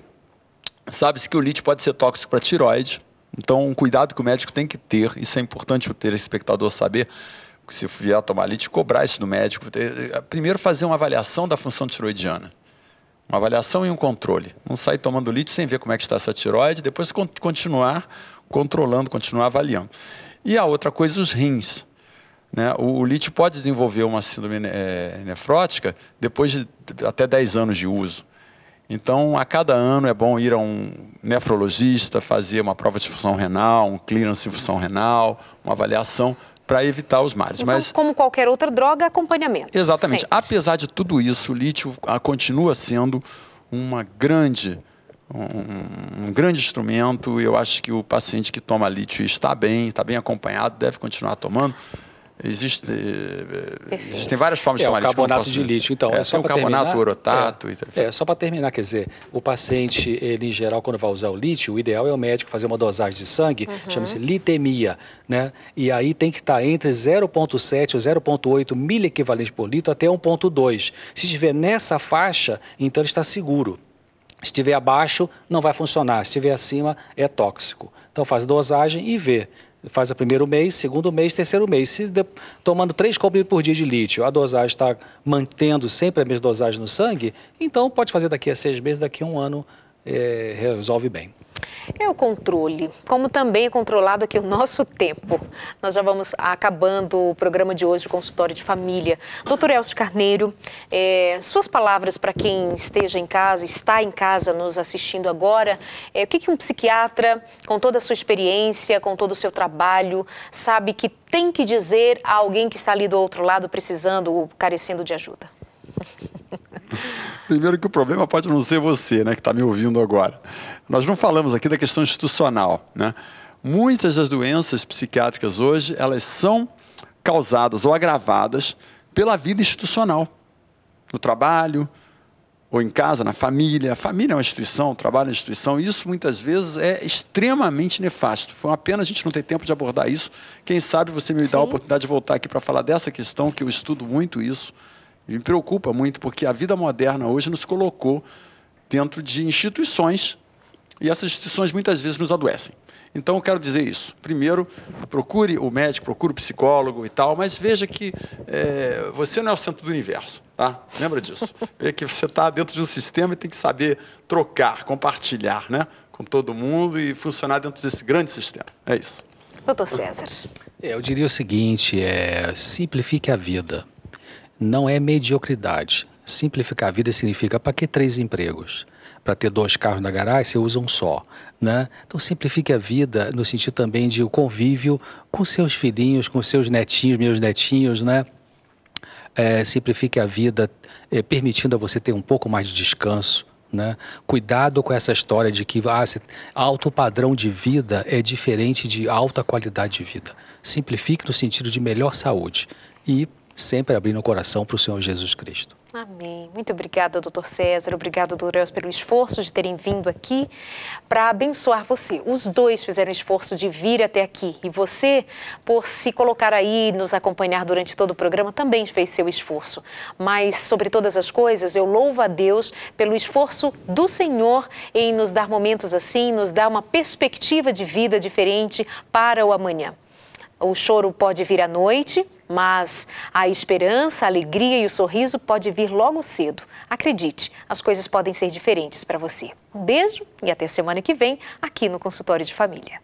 sabe-se que o lítio pode ser tóxico para a tireoide, então um cuidado que o médico tem que ter, isso é importante o telespectador saber, se vier a tomar lítio, cobrar isso do médico, primeiro fazer uma avaliação da função tiroidiana. Uma avaliação e um controle. Não sair tomando lítio sem ver como é que está essa tireoide, depois continuar controlando, continuar avaliando. E a outra coisa, os rins, né? O lítio pode desenvolver uma síndrome nefrótica depois de até 10 anos de uso. Então, a cada ano é bom ir a um nefrologista, fazer uma prova de função renal, um clearance de função renal, uma avaliação, para evitar os males. Então, mas, como qualquer outra droga, acompanhamento. Exatamente. Sempre. Apesar de tudo isso, o lítio continua sendo um grande instrumento. Eu acho que o paciente que toma lítio está bem acompanhado, deve continuar tomando. Existem várias formas de tomar lítio. O carbonato de lítio, então. Só o carbonato, o orotato. Só para terminar, quer dizer, o paciente, ele em geral, quando vai usar o lítio, o ideal é o médico fazer uma dosagem de sangue, chama-se litemia, né? E aí tem que estar entre 0,7 ou 0,8 miliequivalente por litro até 1,2. Se estiver nessa faixa, então ele está seguro. Se estiver abaixo, não vai funcionar. Se estiver acima, é tóxico. Então faz a dosagem e vê. Faz o primeiro mês, segundo mês, terceiro mês. Se tomando 3 comprimidos por dia de lítio, a dosagem está mantendo sempre a mesma dosagem no sangue, então pode fazer daqui a 6 meses, daqui a 1 ano, resolve bem. É o controle, como também é controlado aqui o nosso tempo. Nós já vamos acabando o programa de hoje, o consultório de família. Doutor Elcio Carneiro, suas palavras para quem esteja em casa, está em casa nos assistindo agora, o que um psiquiatra, com toda a sua experiência, com todo o seu trabalho, sabe que tem que dizer a alguém que está ali do outro lado precisando ou carecendo de ajuda? Primeiro que o problema pode não ser você, né, que está me ouvindo agora. Nós não falamos aqui da questão institucional, né? Muitas das doenças psiquiátricas hoje, elas são causadas ou agravadas pela vida institucional, no trabalho, ou em casa, na família. A família é uma instituição, o trabalho é uma instituição, e isso muitas vezes é extremamente nefasto. Foi uma pena a gente não ter tempo de abordar isso. Quem sabe você me dá a oportunidade de voltar aqui para falar dessa questão, que eu estudo muito isso, e me preocupa muito, porque a vida moderna hoje nos colocou dentro de instituições, e essas instituições muitas vezes nos adoecem. Então, eu quero dizer isso. Primeiro, procure o médico, procure o psicólogo e tal, mas veja que você não é o centro do universo, tá? Lembra disso. Veja que você está dentro de um sistema e tem que saber trocar, compartilhar, né, com todo mundo e funcionar dentro desse grande sistema. É isso. Doutor César. Eu diria o seguinte, simplifique a vida. Não é mediocridade. Simplificar a vida significa, para que 3 empregos? Para ter 2 carros na garagem, você usa um só, né? Então, simplifique a vida no sentido também de o convívio com seus filhinhos, com seus netinhos, meus netinhos, né? Simplifique a vida, permitindo a você ter um pouco mais de descanso, né? Cuidado com essa história de que alto padrão de vida é diferente de alta qualidade de vida. Simplifique no sentido de melhor saúde e sempre abrindo o coração para o Senhor Jesus Cristo. Amém. Muito obrigada, doutor César. Obrigado, doutor Elcio, pelo esforço de terem vindo aqui para abençoar você. Os dois fizeram esforço de vir até aqui. E você, por se colocar aí, nos acompanhar durante todo o programa, também fez seu esforço. Mas, sobre todas as coisas, eu louvo a Deus pelo esforço do Senhor em nos dar momentos assim, nos dar uma perspectiva de vida diferente para o amanhã. O choro pode vir à noite, mas a esperança, a alegria e o sorriso pode vir logo cedo. Acredite, as coisas podem ser diferentes para você. Um beijo e até semana que vem aqui no Consultório de Família.